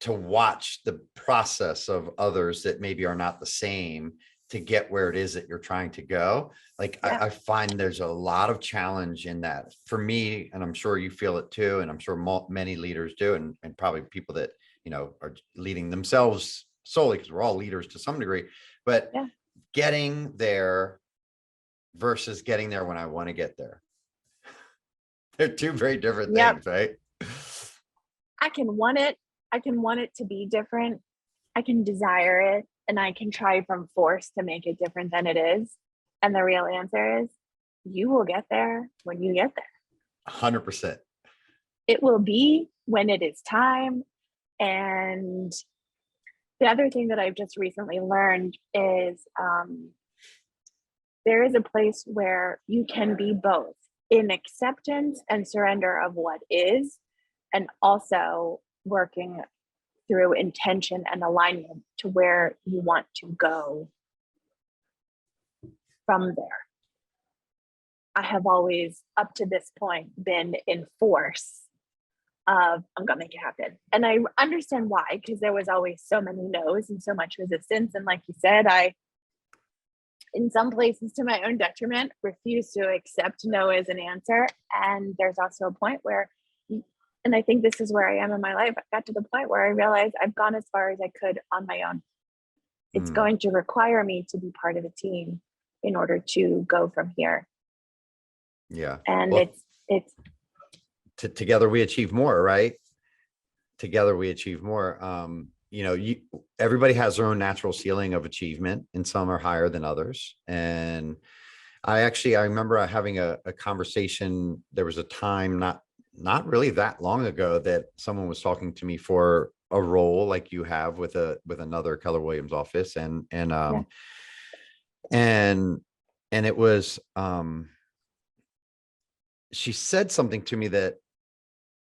to watch the process of others that maybe are not the same to get where it is that you're trying to go. Like,
Yeah.
I find there's a lot of challenge in that for me, and I'm sure you feel it too. And I'm sure many leaders do, and probably people that, you know, are leading themselves solely, because we're all leaders to some degree, but
Yeah.
getting there versus getting there when I want to get there. They're two very different things, right?
I can want it to be different. I can desire it, and I can try from force to make it different than it is. And the real answer is, you will get there when you get there.
100%.
It will be when it is time. And the other thing that I've just recently learned is there is a place where you can be both in acceptance and surrender of what is, and also working through intention and alignment to where you want to go from there. I have always, up to this point, been in force of, I'm gonna make it happen. And I understand why, because there was always so many no's and so much resistance. And like you said, I, in some places to my own detriment, refuse to accept no as an answer. And there's also a point where, and I think this is where I am in my life, I got to the point where I realized I've gone as far as I could on my own. It's going to require me to be part of a team in order to go from here.
Yeah.
And
well,
it's
together we achieve more, right? Together we achieve more. You know, everybody has their own natural ceiling of achievement, and some are higher than others. And I remember having a conversation. There was a time not really that long ago that someone was talking to me for a role like you have with another Keller Williams office. And it was, she said something to me that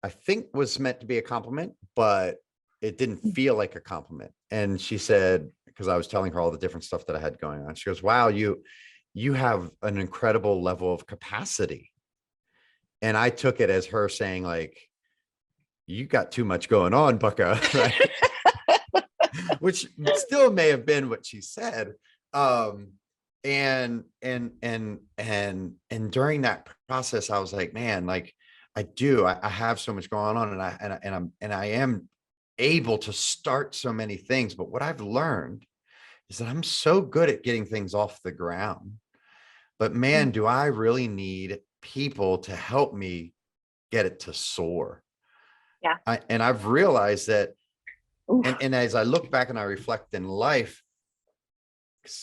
I think was meant to be a compliment, but it didn't feel like a compliment. And she said, because I was telling her all the different stuff that I had going on, she goes, wow, you have an incredible level of capacity. And I took it as her saying, like, you got too much going on, bucko, right? Which still may have been what she said. And during that process, I was like, man, like, I have so much going on, and I am able to start so many things. But what I've learned is that I'm so good at getting things off the ground. But man, do I really need people to help me get it to soar.
Yeah.
And I've realized that, and as I look back and I reflect in life,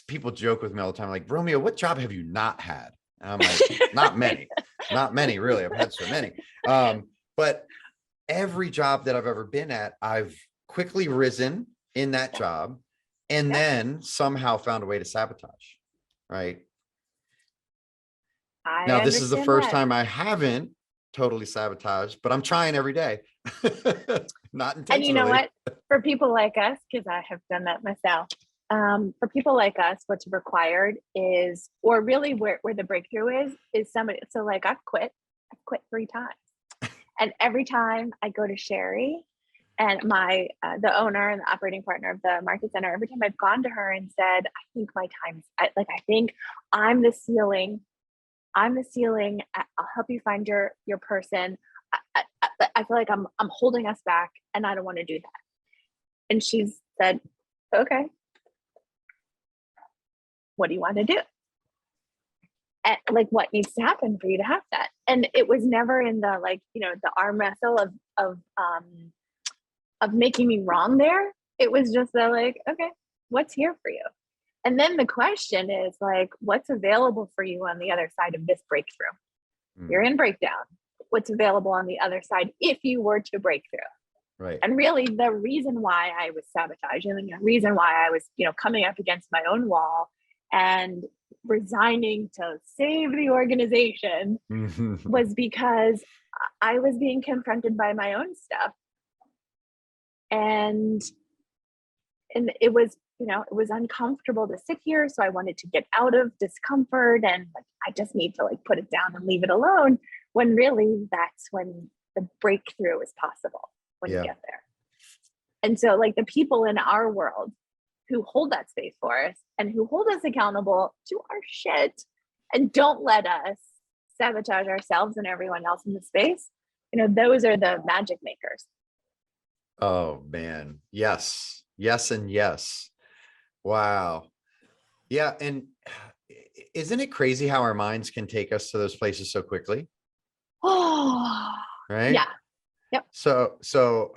people joke with me all the time, like, Romeo, what job have you not had? And I'm like, not many, really. I've had so many. But every job that I've ever been at, I've quickly risen in that job and then somehow found a way to sabotage. Right. Now, this is the first time I haven't totally sabotaged, but I'm trying every day. Not intentionally.
And you know what? For people like us, because I have done that myself, for people like us, what's required is, or really where the breakthrough is somebody. So like I've quit 3 times. And every time I go to Sherry and the owner and the operating partner of the market center, every time I've gone to her and said, I think my time's, I think I'm the ceiling. I'll help you find your person. I feel like I'm holding us back and I don't want to do that. And she said, okay, what do you want to do? And like, what needs to happen for you to have that? And it was never in the, like, you know, the arm wrestle of making me wrong there. It was just the like, okay, what's here for you? And then the question is like, what's available for you on the other side of this breakthrough? You're in breakdown. What's available on the other side if you were to break through?
Right.
And really the reason why I was sabotaging, and the reason why I was, you know, coming up against my own wall and resigning to save the organization was because I was being confronted by my own stuff. And it was, you know, it was uncomfortable to sit here. So I wanted to get out of discomfort and like, I just need to like put it down and leave it alone, when really that's when the breakthrough is possible, when you get there. And so like the people in our world who hold that space for us and who hold us accountable to our shit and don't let us sabotage ourselves and everyone else in the space, you know, those are the magic makers.
Oh man. Yes. Yes. And yes. Wow. Yeah. And isn't it crazy how our minds can take us to those places so quickly?
Oh,
Right.
yeah. Yep.
So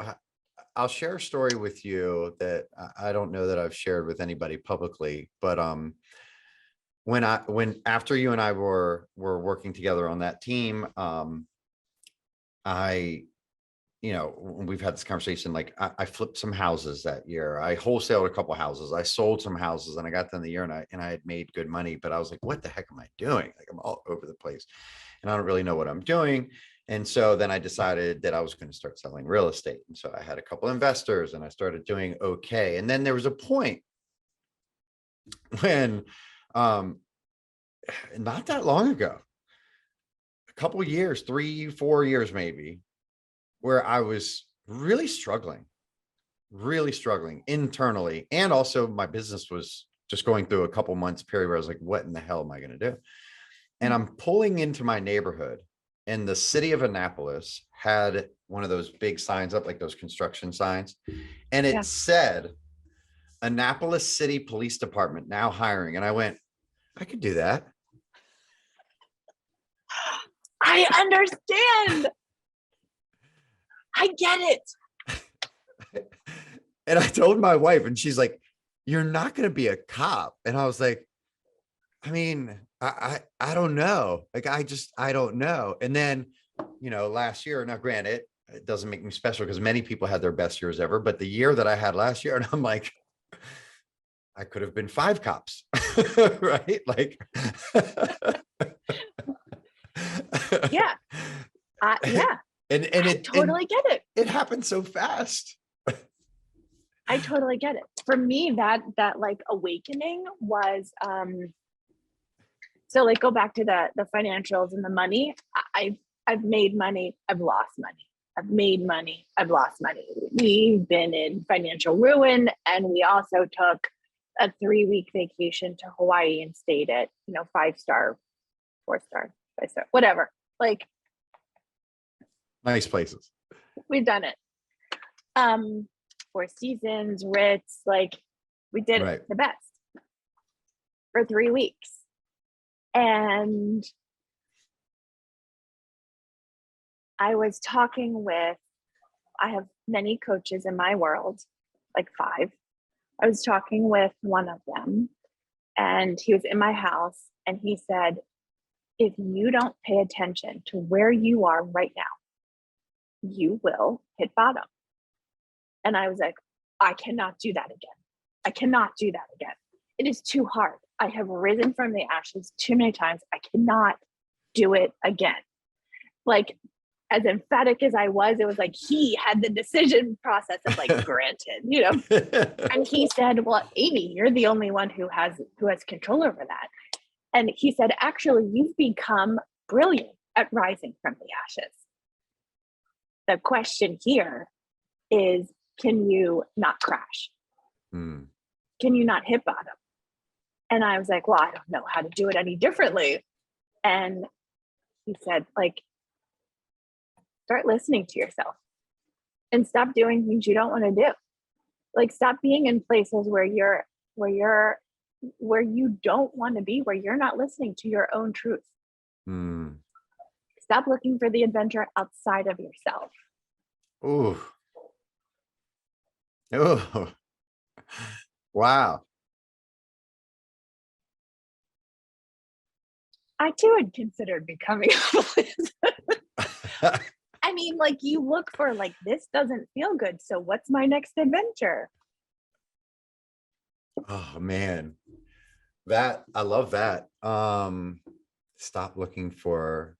I'll share a story with you that I don't know that I've shared with anybody publicly, but when after you and I were working together on that team, you know, we've had this conversation, like I flipped some houses that year. I wholesaled a couple of houses. I sold some houses and I got them the year and I had made good money, but I was like, what the heck am I doing? Like I'm all over the place and I don't really know what I'm doing. And so then I decided that I was going to start selling real estate. And so I had a couple investors and I started doing okay. And then there was a point when, not that long ago, a couple of years, 3-4 years maybe, where I was really struggling internally. And also my business was just going through a couple months period where I was like, what in the hell am I going to do? And I'm pulling into my neighborhood and the city of Annapolis had one of those big signs up, like those construction signs. And it said, Annapolis City Police Department now hiring. And I went, I could do that.
I understand. I get it.
And I told my wife and she's like, you're not going to be a cop. And I was like, I mean, I don't know. Like, I don't know. And then, you know, last year, now granted, it doesn't make me special because many people had their best years ever, but the year that I had last year, and I'm like, I could have been 5 cops, right? Like,
yeah. Yeah.
And it
totally get it.
It happened so fast.
I totally get it. For me, that like awakening was, so like go back to the financials and the money. I've made money. I've lost money. I've made money. I've lost money. We've been in financial ruin, and we also took a 3-week vacation to Hawaii and stayed at, you know, 5-star, 4-star, 5-star, whatever. Like
nice places.
We've done it. 4 Seasons, Ritz, like we did it the best for 3 weeks. And I was talking with, I have many coaches in my world, like 5. I was talking with one of them and he was in my house and he said, if you don't pay attention to where you are right now, you will hit bottom. And I was like, I cannot do that again. I cannot do that again. It is too hard. I have risen from the ashes too many times. I cannot do it again. Like, as emphatic as I was, it was like he had the decision process of like, granted, you know. And he said, well, Amy, you're the only one who has control over that. And he said, actually, you've become brilliant at rising from the ashes. The question here is, can you not crash? Can you not hit bottom? And I was like, well, I don't know how to do it any differently. And he said, like, start listening to yourself and stop doing things you don't want to do. Like, stop being in places where you don't want to be, where you're not listening to your own truth. Stop looking for the adventure outside of yourself.
Ooh. Oh, wow.
I too had considered becoming I mean, like, you look for, like, this doesn't feel good, so what's my next adventure?
Oh man, I love that. Stop looking for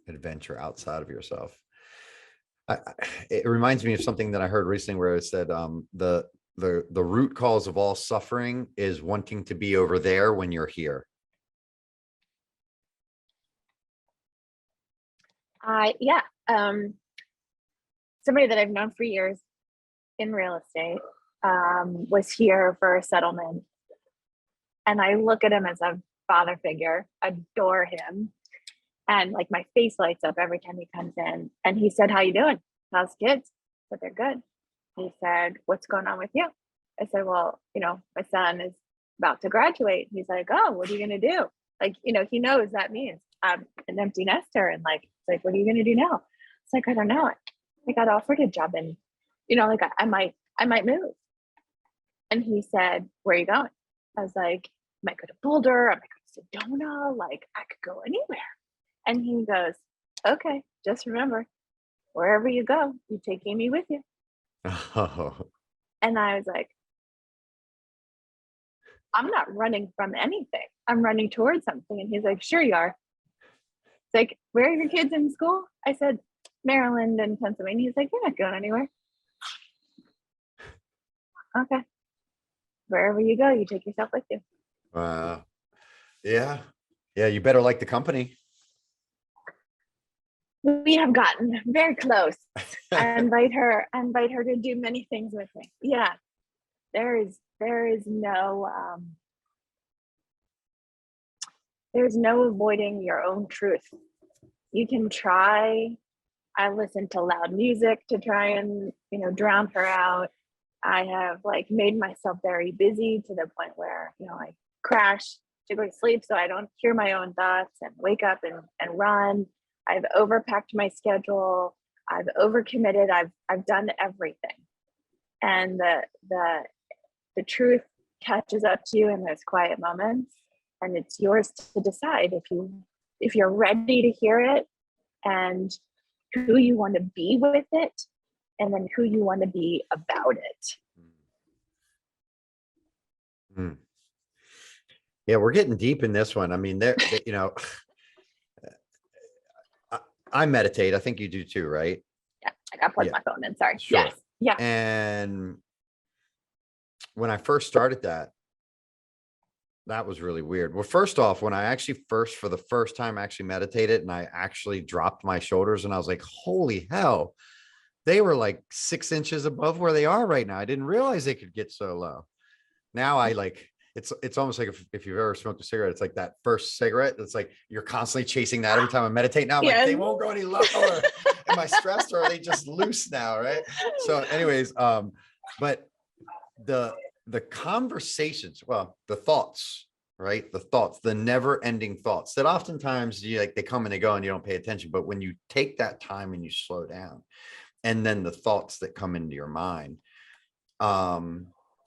adventure outside of yourself. It reminds me of something that I heard recently where it said the root cause of all suffering is wanting to be over there when you're here.
Yeah. Somebody that I've known for years in real estate was here for a settlement. And I look at him as a father figure, adore him. And like, my face lights up every time he comes in. And he said, "How you doing? How's kids?" I said, "They're good." He said, "What's going on with you?" I said, "Well, my son is about to graduate." He's like, "Oh, what are you going to do?" Like, he knows that means I'm an empty nester. And like, it's like, "What are you going to do now?" It's like, "I don't know. I got offered a job and, like, I might move." And he said, "Where are you going?" I was like, "I might go to Boulder. I might go to Sedona. Like, I could go anywhere." And he goes, "Okay, just remember, wherever you go, you take Amy with you."
Oh,
And I was like, "I'm not running from anything. I'm running towards something." And he's like, "Sure you are." It's like, "Where are your kids in school?" I said, "Maryland and Pennsylvania." He's like, "You're not going anywhere." Okay. Wherever you go, you take yourself with you.
wow. Yeah. Yeah. You better like the company.
We have gotten very close. I invite her to do many things with me. Yeah. There's no avoiding your own truth. You can try. I listen to loud music to try and, drown her out. I have like made myself very busy to the point where, I crash to go to sleep so I don't hear my own thoughts and wake up and run. I've overpacked my schedule. I've overcommitted. I've done everything. And the truth catches up to you in those quiet moments, and it's yours to decide if you're ready to hear it, and who you want to be with it, and then who you want to be about it.
Mm. Yeah, we're getting deep in this one. I mean, I meditate. I think you do too, right?
Yeah, I got to plug my phone in. Sorry.
Sure.
Yes. Yeah.
And when I first started that was really weird. Well, first off, when I actually for the first time actually meditated and I actually dropped my shoulders and I was like, holy hell, they were like 6 inches above where they are right now. I didn't realize they could get so low. Now I like, it's almost like if you've ever smoked a cigarette, it's like that first cigarette. It's like, you're constantly chasing that every time I meditate. Now I'm like, they won't go any lower. Am I stressed or are they just loose now? Right. So anyways, but the conversations, well, the thoughts, right? The never ending thoughts that oftentimes they come and they go and you don't pay attention. But when you take that time and you slow down, and then the thoughts that come into your mind,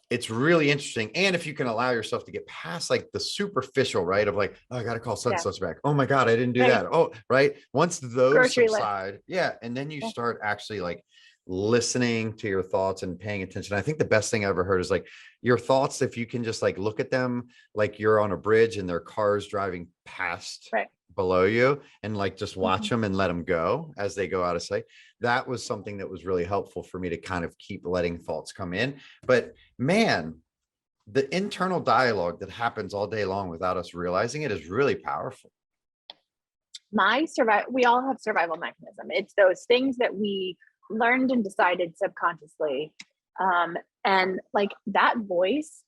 it's really interesting. And if you can allow yourself to get past like the superficial, right? Of like, oh, I got to call such back. Oh my God, I didn't do that. Oh, right. Once those subside, yeah. And then you start actually like listening to your thoughts and paying attention. I think the best thing I ever heard is like your thoughts, if you can just like look at them like you're on a bridge and there are cars driving past below you, and like just watch them and let them go as they go out of sight. That was something that was really helpful for me to kind of keep letting thoughts come in. But man, the internal dialogue that happens all day long without us realizing it is really powerful.
We all have survival mechanism. It's those things that we learned and decided subconsciously. And like that voice,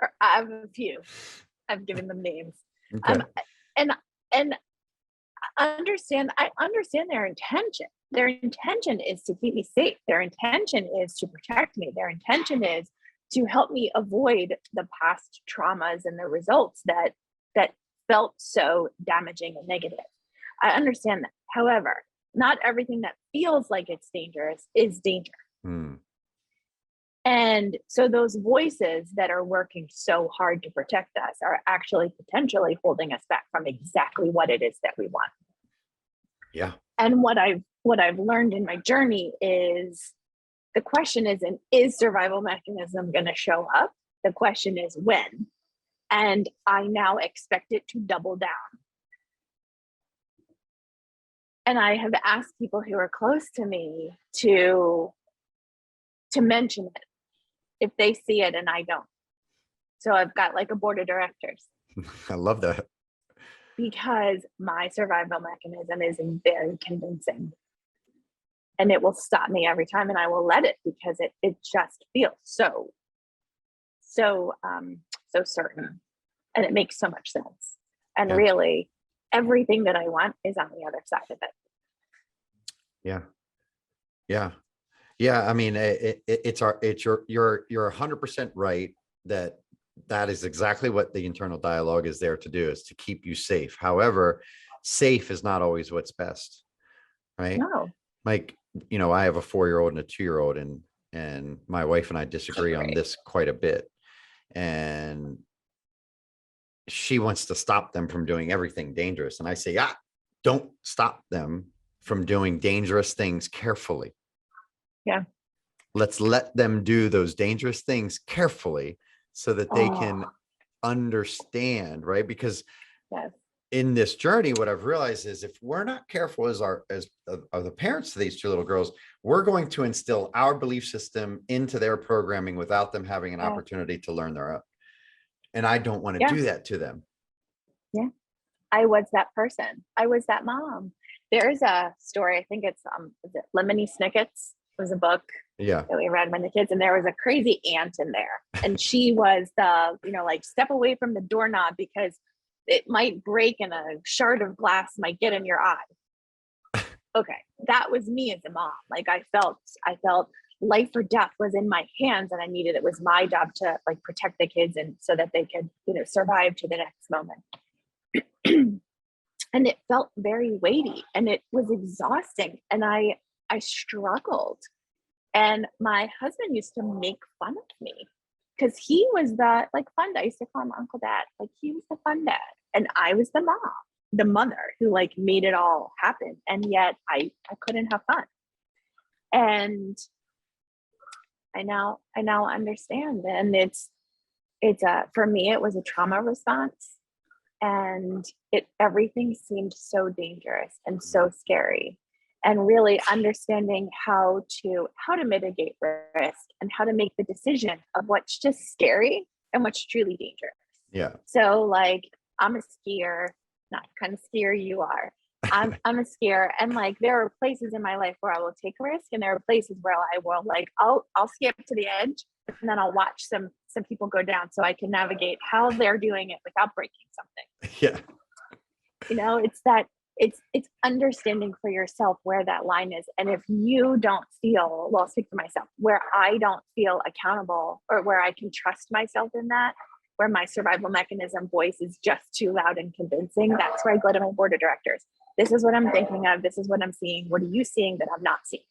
or I have a few, I've given them names.
Okay.
And I understand their intention. Their intention is to keep me safe. Their intention is to protect me. Their intention is to help me avoid the past traumas and the results that felt so damaging and negative. I understand that. However, not everything that feels like it's dangerous is danger.
Hmm.
And so those voices that are working so hard to protect us are actually potentially holding us back from exactly what it is that we want.
Yeah.
And what I've learned in my journey is the question isn't, is survival mechanism going to show up? The question is when. And I now expect it to double down. And I have asked people who are close to me to mention it if they see it and I don't. So I've got like a board of directors
I love that.
because my survival mechanism is very convincing. And it will stop me every time, and I will let it because it just feels so certain, and it makes so much sense. And
Yeah.
really, everything that I want is on the other side of it.
Yeah. Yeah. Yeah. I mean, you're 100% right that is exactly what the internal dialogue is there to do, is to keep you safe. However, safe is not always what's best, right?
No,
Like, I have a 4-year-old and a 2-year-old, and my wife and I disagree on
right.
this quite a bit. And she wants to stop them from doing everything dangerous. And I say, don't stop them from doing dangerous things carefully.
Yeah.
Let's let them do those dangerous things carefully so that they can
Oh,
understand, right? Because
yes.
in this journey, what I've realized is if we're not careful as the parents to these 2 little girls, we're going to instill our belief system into their programming without them having an
Yeah.
opportunity to learn their own. And I don't want to
Yeah.
do that to them.
Yeah. I was that person. I was that mom. There's a story, I think it's is it Lemony Snicket's? It was a book
Yeah.
that we read when the kids, and there was a crazy aunt in there. And she was the, like step away from the doorknob because it might break and a shard of glass might get in your eye. Okay. That was me as a mom. Like I felt life or death was in my hands, and it was my job to like protect the kids and so that they could, survive to the next moment. And it felt very weighty and it was exhausting. And I struggled. And my husband used to make fun of me because he was the like fun dad. I used to call him Uncle Dad. Like he was the fun dad. And I was the mom, the mother who like made it all happen. And yet I couldn't have fun. And I now understand. And it's for me, it was a trauma response. And everything seemed so dangerous and so scary. And really understanding how to mitigate risk and how to make the decision of what's just scary and what's truly dangerous.
Yeah.
So like I'm a skier, not kind of skier you are. I'm a skier, and like there are places in my life where I will take a risk, and there are places where I will like I'll skip to the edge, and then I'll watch some people go down so I can navigate how they're doing it without breaking something.
Yeah.
It's understanding for yourself where that line is. And if you don't feel, well, I'll speak for myself, where I don't feel accountable or where I can trust myself in that, where my survival mechanism voice is just too loud and convincing, that's where I go to my board of directors. This is what I'm thinking of. This is what I'm seeing. What are you seeing that I'm not seeing?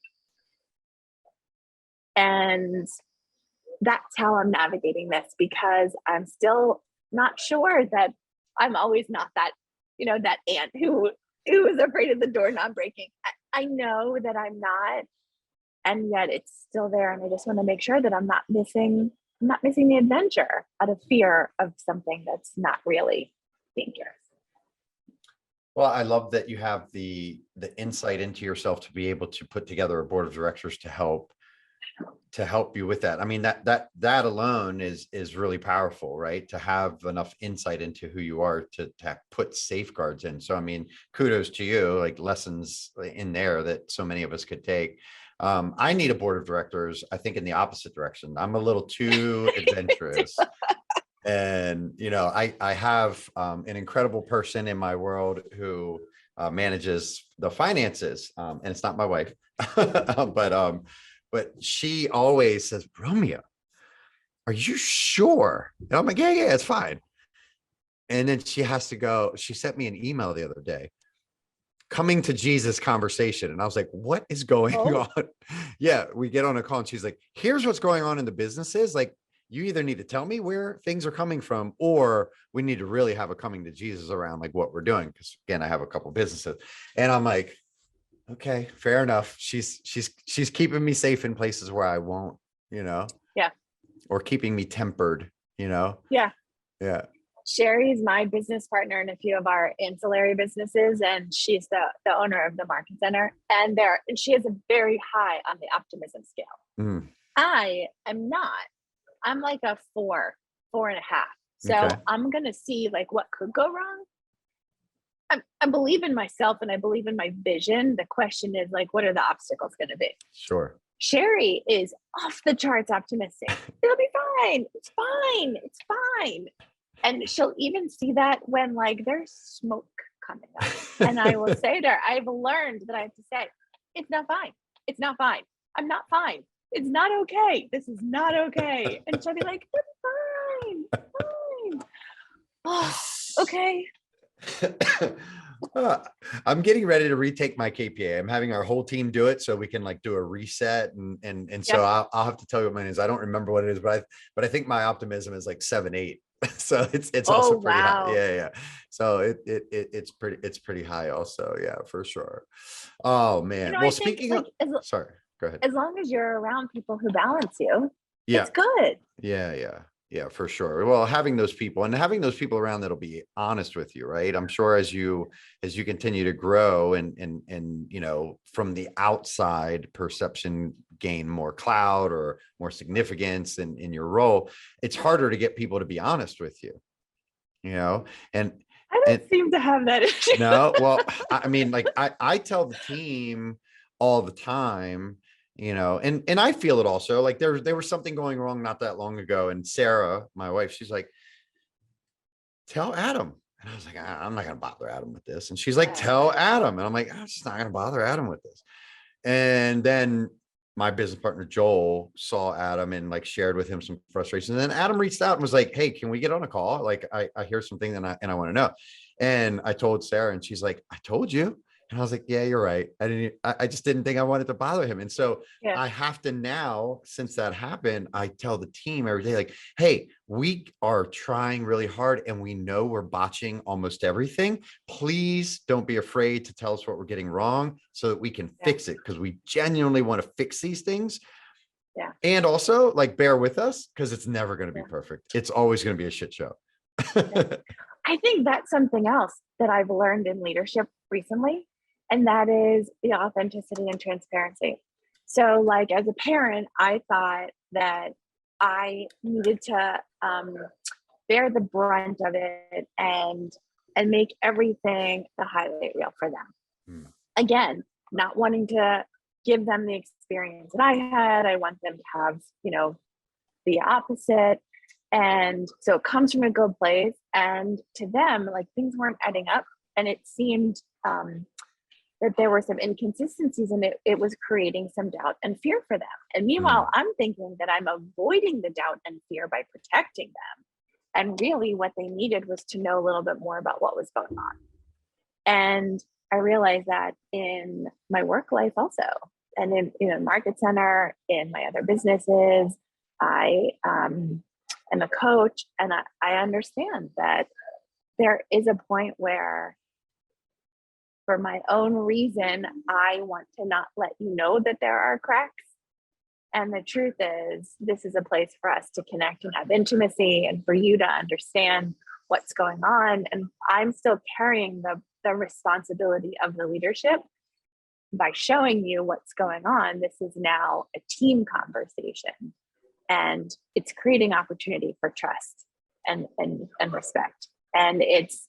And that's how I'm navigating this, because I'm still not sure that I'm always not that, that aunt who is afraid of the doorknob breaking. I know that I'm not, and yet it's still there. And I just want to make sure that I'm not missing the adventure out of fear of something that's not really dangerous.
Well, I love that you have the insight into yourself to be able to put together a board of directors to help you with that. I mean, that alone is really powerful, right? To have enough insight into who you are to put safeguards in. So, I mean, kudos to you, like lessons in there that so many of us could take. I need a board of directors, I think, in the opposite direction. I'm a little too adventurous. And, I have an incredible person in my world who manages the finances, and it's not my wife, but she always says, Romeo, are you sure? And I'm like, yeah, it's fine. And then she has to go. She sent me an email the other day, coming to Jesus conversation. And I was like, what is going on? Yeah, we get on a call and she's like, here's what's going on in the businesses. Like, you either need to tell me where things are coming from, or we need to really have a coming to Jesus around like what we're doing. Because again, I have a couple businesses, and I'm like, okay, fair enough. She's keeping me safe in places where I won't,
Yeah.
or keeping me tempered,
Yeah.
Yeah.
Sherry's my business partner in a few of our ancillary businesses, and she's the owner of the market center. And she is a very high on the optimism scale.
Mm.
I am not. I'm like a 4.5. So
Okay.
I'm gonna see like what could go wrong. I believe in myself and I believe in my vision. The question is like, what are the obstacles gonna be?
Sure.
Sherry is off the charts optimistic. It'll be fine. It's fine. It's fine. And she'll even see that when like there's smoke coming up. And I will say to her, I've learned that I have to say, it's not fine. It's not fine. I'm not fine. It's not okay. This is not okay. And she'll be like, it's fine. Fine. Oh, okay.
I'm getting ready to retake my KPA. I'm having our whole team do it so we can like do a reset, and so I'll have to tell you what mine is. I don't remember what it is, but I think my optimism is like 7-8. So it's also pretty high. Yeah. So it's pretty high also. Yeah, for sure. Oh man. Well, speaking of, sorry, go ahead.
As long as you're around people who balance you,
it's
good.
Yeah, for sure. Well, having those people around that'll be honest with you, right? I'm sure as you continue to grow and from the outside perception gain more clout or more significance in your role, it's harder to get people to be honest with you, and
I don't seem to have that issue.
No, well, I mean, like I tell the team all the time, and I feel it also. Like there was something going wrong not that long ago, and Sarah, my wife, she's like, tell Adam. And I was like, I'm not gonna bother Adam with this. And she's like, tell Adam. And I'm like, I'm just not gonna bother Adam with this. And then my business partner Joel saw Adam and like shared with him some frustration. And then Adam reached out and was like, hey, can we get on a call? Like I hear something and I want to know. And I told Sarah, and she's like, I told you. And I was like, yeah, you're right. I just didn't think I wanted to bother him. And so I have to now, since that happened, I tell the team every day, like, hey, we are trying really hard and we know we're botching almost everything. Please don't be afraid to tell us what we're getting wrong so that we can fix it, because we genuinely want to fix these things.
Yeah.
And also like bear with us, because it's never going to be perfect. It's always going to be a shit show.
I think that's something else that I've learned in leadership recently, and that is the authenticity and transparency. So like as a parent, I thought that I needed to bear the brunt of it and make everything the highlight reel for them. Again, not wanting to give them the experience that I had. I want them to have, the opposite. And so it comes from a good place. And to them, like things weren't adding up. And it seemed that there were some inconsistencies, and it was creating some doubt and fear for them. And meanwhile, I'm thinking that I'm avoiding the doubt and fear by protecting them. And really what they needed was to know a little bit more about what was going on. And I realized that in my work life also, and in market center, in my other businesses, I am a coach, and I understand that there is a point where, for my own reason, I want to not let you know that there are cracks. And the truth is, this is a place for us to connect and have intimacy, and for you to understand what's going on. And I'm still carrying the responsibility of the leadership by showing you what's going on. This is now a team conversation, and it's creating opportunity for trust and respect. And it's,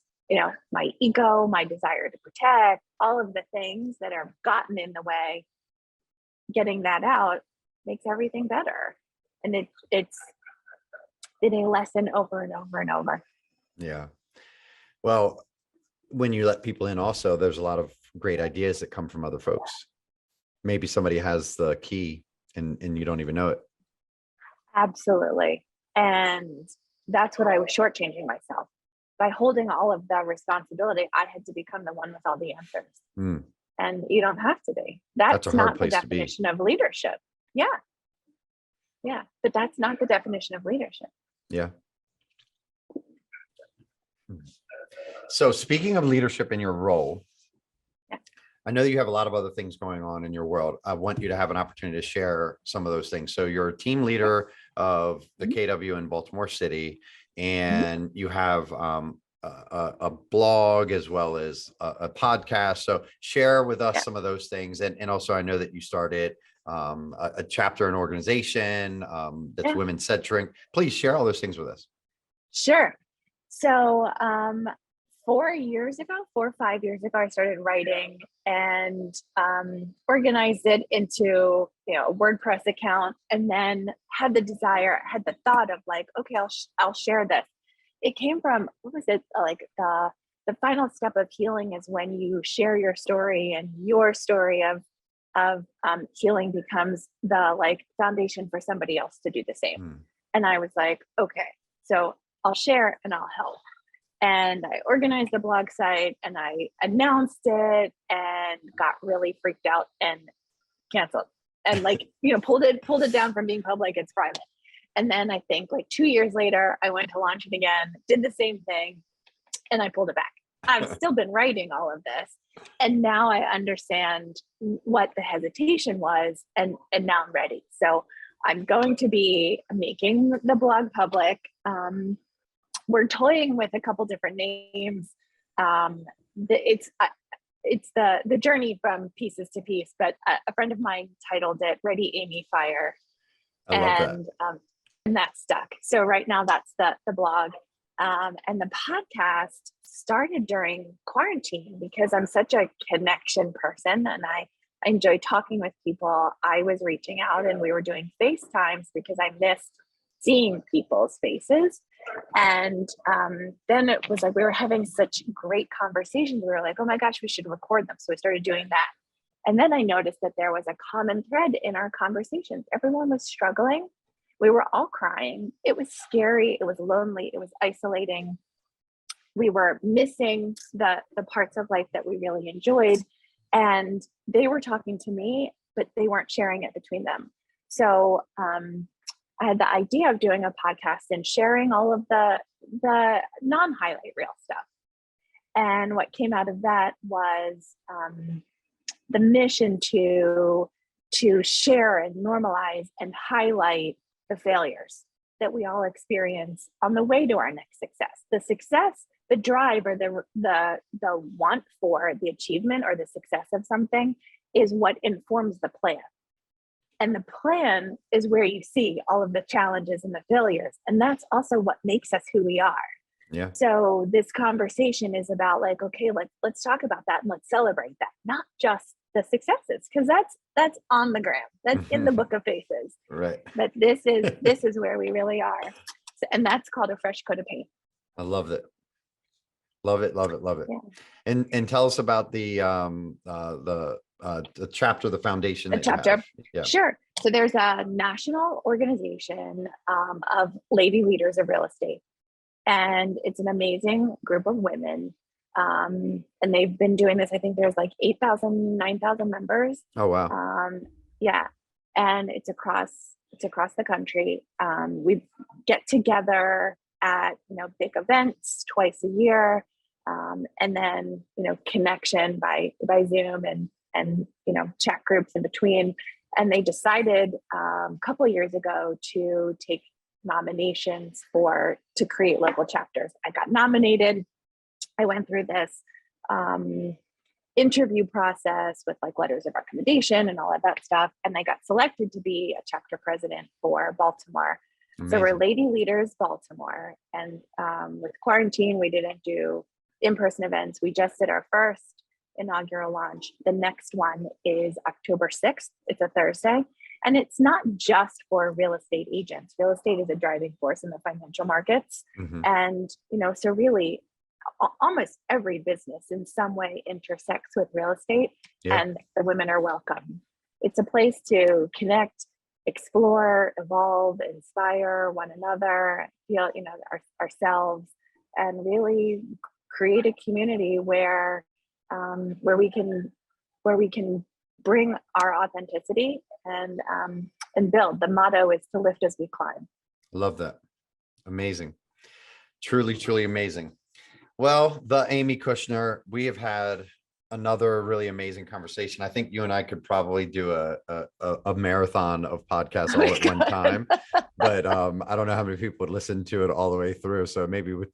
my ego, my desire to protect, all of the things that have gotten in the way, getting that out makes everything better. And it's been a lesson over and over and over.
Yeah. Well, when you let people in also, there's a lot of great ideas that come from other folks. Maybe somebody has the key and you don't even know it.
Absolutely. And that's what I was shortchanging myself. By holding all of the responsibility, I had to become the one with all the answers.
Mm,
And you don't have to be.
that's a
That's
hard
not the
place to be.
definition of leadership. Yeah. Yeah. But that's not the definition of leadership.
Yeah. So speaking of leadership in your role,
Yeah.
I know you have a lot of other things going on in your world. I want you to have an opportunity to share some of those things. So you're a team leader of the KW in Baltimore City, and you have a blog as well as a podcast. So share with us
Yeah.
some of those things. And also, I know that you started a chapter, an organization that's
Yeah.
women centric. Please share all those things with us.
Sure. So 4 or 5 years ago, I started writing and organized it into a WordPress account, and then had the thought of like, okay, I'll share this. It came from, what was it, like the final step of healing is when you share your story, and your story of healing becomes the like foundation for somebody else to do the same.
Hmm.
And I was like, okay, so I'll share and I'll help. And I organized the blog site and I announced it and got really freaked out and canceled and like, pulled it down from being public. It's private. And then I think like 2 years later, I went to launch it again, did the same thing, and I pulled it back. I've still been writing all of this. And now I understand what the hesitation was, and now I'm ready. So I'm going to be making the blog public. We're toying with a couple different names. It's the journey from pieces to piece, but a friend of mine titled it "Ready, Amy, Fire,"
I love that.
And that stuck. So right now that's the blog, and the podcast started during quarantine because I'm such a connection person and I enjoy talking with people. I was reaching out and we were doing FaceTimes because I missed seeing people's faces. And then it was like we were having such great conversations. We were like, oh my gosh, we should record them. So we started doing that. And then I noticed that there was a common thread in our conversations. Everyone was struggling. We were all crying. It was scary. It was lonely. It was isolating. We were missing the parts of life that we really enjoyed. And they were talking to me, but they weren't sharing it between them. So I had the idea of doing a podcast and sharing all of the non-highlight reel stuff. And what came out of that was the mission to share and normalize and highlight the failures that we all experience on the way to our next success. The success, the drive, or the want for the achievement or the success of something is what informs the plan. And the plan is where you see all of the challenges and the failures. And that's also what makes us who we are.
Yeah.
So this conversation is about like, okay, let's talk about that and let's celebrate that, not just the successes, because that's on the gram, that's in the book of faces.
Right.
But this is where we really are. So, and that's called a fresh coat of paint.
I love it. Love it. Love it. Love it.
Yeah.
And tell us about the chapter, the foundation.
The chapter. Yeah. Sure. So there's a national organization of lady leaders of real estate. And it's an amazing group of women. And they've been doing this. I think there's like 8,000, 9,000 members.
Oh, wow.
Yeah. And it's across the country. We get together at, big events twice a year. And then, connection by Zoom and chat groups in between. And they decided a couple of years ago to take nominations to create local chapters. I got nominated. I went through this interview process with like letters of recommendation and all of that stuff. And I got selected to be a chapter president for Baltimore. Amazing. So we're Lady Leaders Baltimore. And with quarantine, we didn't do in-person events. We just did our first inaugural launch. The next one is October 6th. It's a Thursday. And it's not just for real estate agents. Real estate is a driving force in the financial markets. Mm-hmm. And, so really almost every business in some way intersects with real estate,
Yeah.
and the women are welcome. It's a place to connect, explore, evolve, inspire one another, feel, ourselves, and really create a community where we can bring our authenticity and build. The motto is to lift as we climb.
Love that. Amazing. Truly, truly amazing. Well, the Amy Kushner, we have had another really amazing conversation. I think you and I could probably do a marathon of podcasts all at one time, but I don't know how many people would listen to it all the way through. So maybe we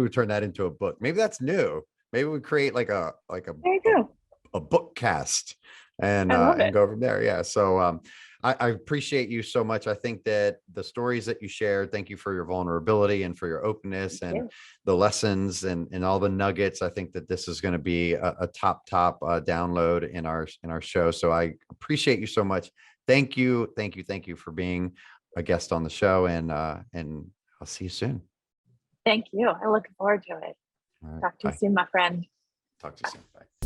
turn that into a book. Maybe that's new. Maybe we create like a
There you go.
a book cast and
I love it.
go from there. Yeah. So I appreciate you so much. I think that the stories that you shared, thank you for your vulnerability and for your openness
Thank
and
you.
the lessons and all the nuggets. I think that this is going to be a top download in our show. So I appreciate you so much. Thank you for being a guest on the show, and I'll see you soon.
Thank you. I look forward to it.
All right.
Talk to you
Bye.
soon, my friend.
Talk to you soon. Bye.